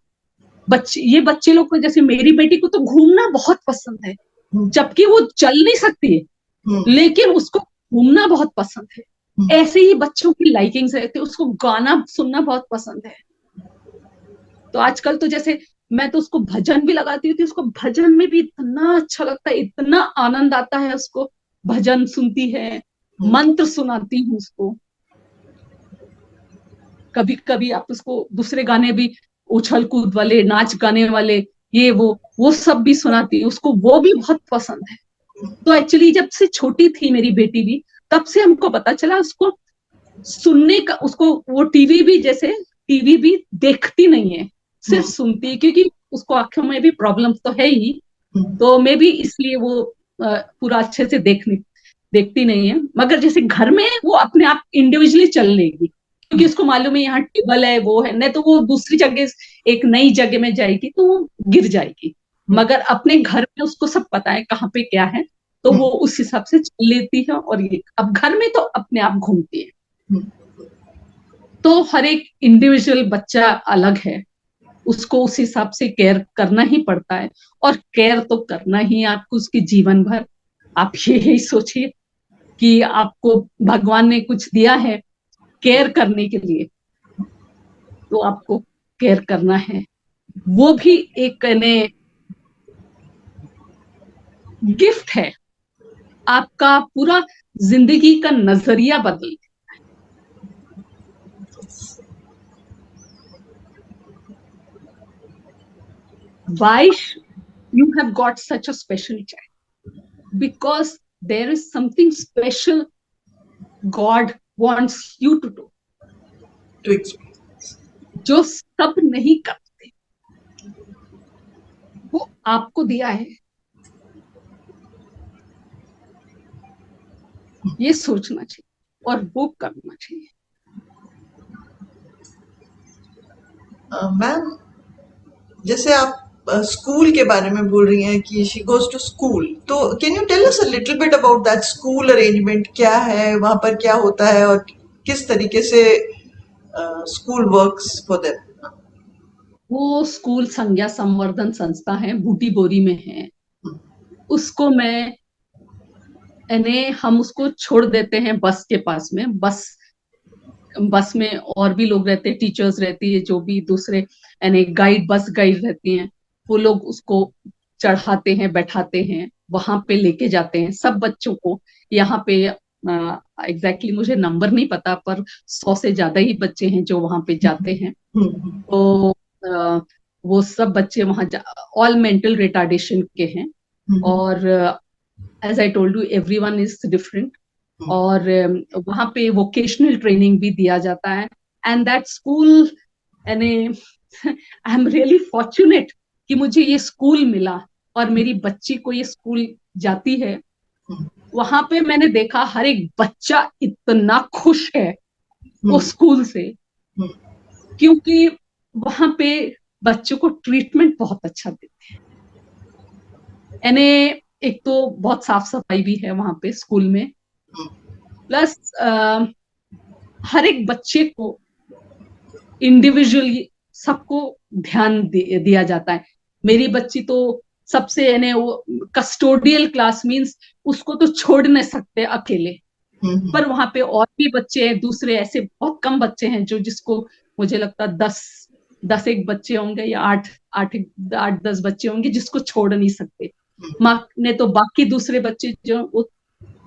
ये बच्चे लोग को, जैसे मेरी बेटी को तो घूमना बहुत पसंद है, जबकि वो चल नहीं सकती है, लेकिन उसको घूमना बहुत पसंद है। ऐसे ही बच्चों की लाइकिंग्स रहती है, उसको गाना सुनना बहुत पसंद है। तो आजकल तो जैसे मैं तो उसको भजन भी लगाती थी, उसको भजन में भी इतना अच्छा लगता है, इतना आनंद आता है उसको। भजन सुनती है, मंत्र सुनाती हूँ उसको, कभी कभी आप उसको दूसरे गाने भी, उछल कूद वाले, नाच गाने वाले, ये वो सब भी सुनाती है उसको, वो भी बहुत पसंद है। तो एक्चुअली जब से छोटी थी मेरी बेटी भी, तब से हमको पता चला उसको सुनने का, उसको वो टीवी भी, जैसे टीवी भी देखती नहीं है, सिर्फ सुनती है, क्योंकि उसको आंखों में भी प्रॉब्लम तो है ही, तो मे भी इसलिए वो पूरा अच्छे से देखती नहीं है। मगर जैसे घर में वो अपने आप इंडिविजुअली चल लेगी, क्योंकि उसको मालूम है यहाँ टेबल है, वो है, नहीं तो वो दूसरी जगह, एक नई जगह में जाएगी तो वो गिर जाएगी। मगर अपने घर में उसको सब पता है कहाँ पे क्या है, तो वो उस हिसाब से चल लेती है। और ये अब घर में तो अपने आप घूमती है। तो हर एक इंडिविजुअल बच्चा अलग है, उसको उस हिसाब से केयर करना ही पड़ता है, और केयर तो करना ही आपको उसके जीवन भर। आप यही सोचिए कि आपको भगवान ने कुछ दिया है केयर करने के लिए, तो आपको केयर करना है। वो भी एक गिफ्ट है, आपका पूरा जिंदगी का नजरिया बदल। Why you have got such a special child? Because there is something special God wants you to do, to experience. जो सब नहीं करते, वो आपको दिया है। ये सोचना चाहिए और वो करना चाहिए। मैम, जैसे आप स्कूल के बारे में बोल रही हैं कि शी गोज टू स्कूल, तो can you tell us a little bit about that school arrangement? क्या है वहां पर, क्या होता है, और किस तरीके से स्कूल वर्क्स फॉर देम? वो स्कूल संज्ञा संवर्धन संस्था है, बूटी बोरी में है। उसको हम उसको छोड़ देते हैं बस के पास में। बस में और भी लोग रहते हैं, टीचर्स रहती है, जो भी दूसरे बस गाइड रहती हैं, वो लोग उसको चढ़ाते हैं, बैठाते हैं, वहां पे लेके जाते हैं सब बच्चों को। यहाँ पे एग्जैक्टली मुझे नंबर नहीं पता, पर 100 से ज्यादा ही बच्चे हैं जो वहां पे जाते हैं। तो वो सब बच्चे वहां ऑल मेंटल रिटार्डेशन के हैं, और as I told you everyone is different. और वहां पे वोकेशनल ट्रेनिंग भी दिया जाता है। एंड दैट स्कूल, यानी आई एम रियली फॉर्चुनेट कि मुझे ये स्कूल मिला और मेरी बच्ची को ये स्कूल जाती है। वहां पे मैंने देखा हर एक बच्चा इतना खुश है वो स्कूल से, क्योंकि वहां पे बच्चों को ट्रीटमेंट बहुत अच्छा देते हैं। यानी एक तो बहुत साफ सफाई भी है वहां पे स्कूल में, प्लस हर एक बच्चे को इंडिविजुअली सबको ध्यान दिया जाता है। मेरी बच्ची तो सबसे यानी वो कस्टोडियल क्लास मींस उसको तो छोड़ नहीं सकते अकेले, पर वहां पे और भी बच्चे हैं दूसरे, ऐसे बहुत कम बच्चे हैं जो, जिसको मुझे लगता 10 एक बच्चे होंगे या 8-10 बच्चे होंगे जिसको छोड़ नहीं सकते। माँ ने तो बाकी दूसरे बच्चे जो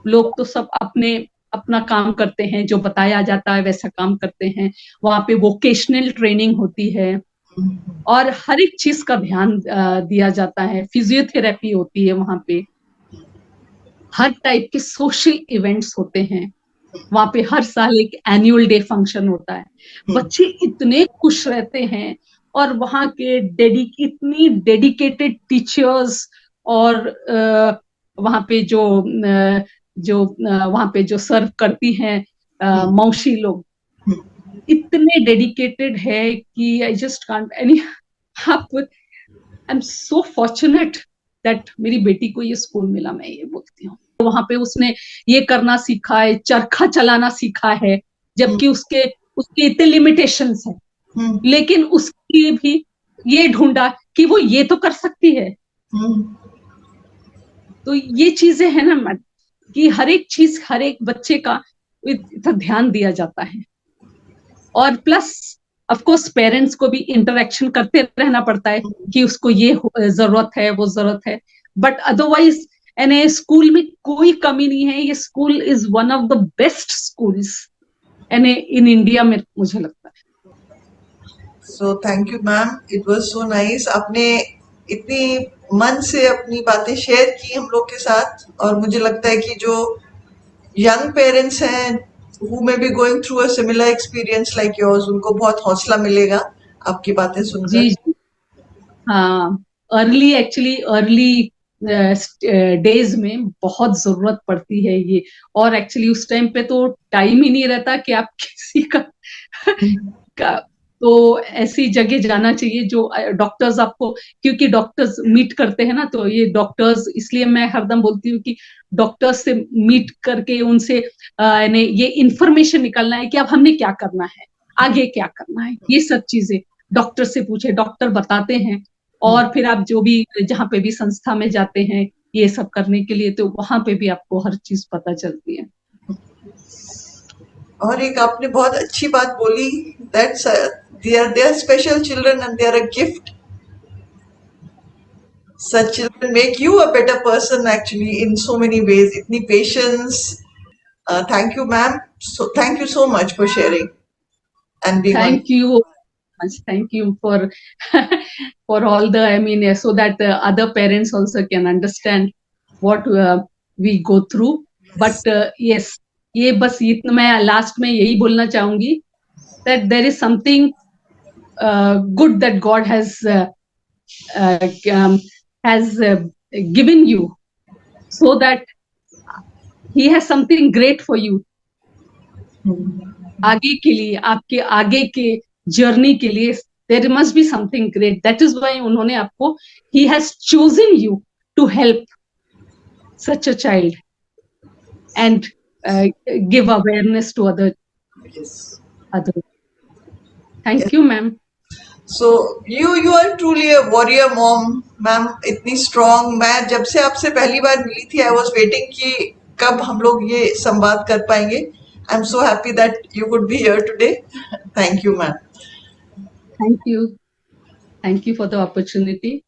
लोग तो सब अपना काम करते हैं, जो बताया जाता है वैसा काम करते हैं। वहां पे वोकेशनल ट्रेनिंग होती है और हर एक चीज का ध्यान दिया जाता है। फिजियोथेरेपी होती है वहां पे, हर टाइप के सोशल इवेंट्स होते हैं वहां पे। हर साल एक एनुअल डे फंक्शन होता है। बच्चे इतने खुश रहते हैं, और वहां के इतनी डेडिकेटेड टीचर्स, और वहां पे जो वहां पे जो सर्व करती हैं मौसी लोग, इतने डेडिकेटेड है कि I just can't any. I am so fortunate that मेरी बेटी को ये स्कूल मिला, मैं ये बोलती हूँ। वहां पे उसने ये करना सीखा है, चरखा चलाना सीखा है, जबकि उसके इतने लिमिटेशंस है, लेकिन उसकी भी ये ढूंढा कि वो ये तो कर सकती है। तो ये चीजें है ना कि हर एक चीज, हर एक बच्चे का इतना ध्यान दिया जाता है। और प्लस ऑफ कोर्स पेरेंट्स को भी इंटरेक्शन करते रहना पड़ता है कि उसको ये जरूरत है, वो जरूरत है, बट अदरवाइज स्कूल में कोई कमी नहीं है। ये school is one of the best schools in India में, मुझे लगता है। So thank you ma'am, it was so nice. आपने इतनी मन से अपनी बातें शेयर की हम लोग के साथ, और मुझे लगता है कि जो यंग पेरेंट्स हैं who may be going through a similar experience like yours, उनको बहुत हौसला मिलेगा आपकी बातें जी सुनकर। जी हाँ, अर्ली डेज में बहुत जरूरत पड़ती है ये। और एक्चुअली उस टाइम पे तो टाइम ही नहीं रहता कि आप किसी का तो ऐसी जगह जाना चाहिए जो डॉक्टर्स आपको, क्योंकि डॉक्टर्स मीट करते हैं ना, तो ये डॉक्टर्स, इसलिए मैं हरदम बोलती हूँ कि डॉक्टर्स से मीट करके उनसे यानी ये इंफॉर्मेशन निकलना है कि अब हमने क्या करना है, आगे क्या करना है, ये सब चीजें डॉक्टर से पूछे, डॉक्टर बताते हैं। और फिर आप जो भी जहाँ पे भी संस्था में जाते हैं ये सब करने के लिए, तो वहां पे भी आपको हर चीज पता चलती है। और एक आपने बहुत अच्छी बात बोली, that's they are special children and they are a gift. Such children make you a better person actually in so many ways. Itni patience. Thank you, ma'am. So thank you so much for sharing and being on. Thank you much. Thank you for for all the, I mean, so that other parents also can understand what we go through. But yes, ये बस इतना मैं last में यही बोलना चाहूंगी, that there is something good that God uh, um, has given you, so that He has something great for you आगे के लिए, आपके आगे के जर्नी के लिए। There must be something great, that is why उन्होंने आपको, he has chosen you to help such a child and give awareness to Yes. Other. Yes. Thank you ma'am. So you are truly a warrior mom, ma'am. इतनी strong. मैं जब से आपसे पहली बार मिली थी I was waiting कि कब हम लोग ये संवाद कर पाएंगे। आई am so happy that you could be here today. Thank you ma'am. Thank you for the opportunity.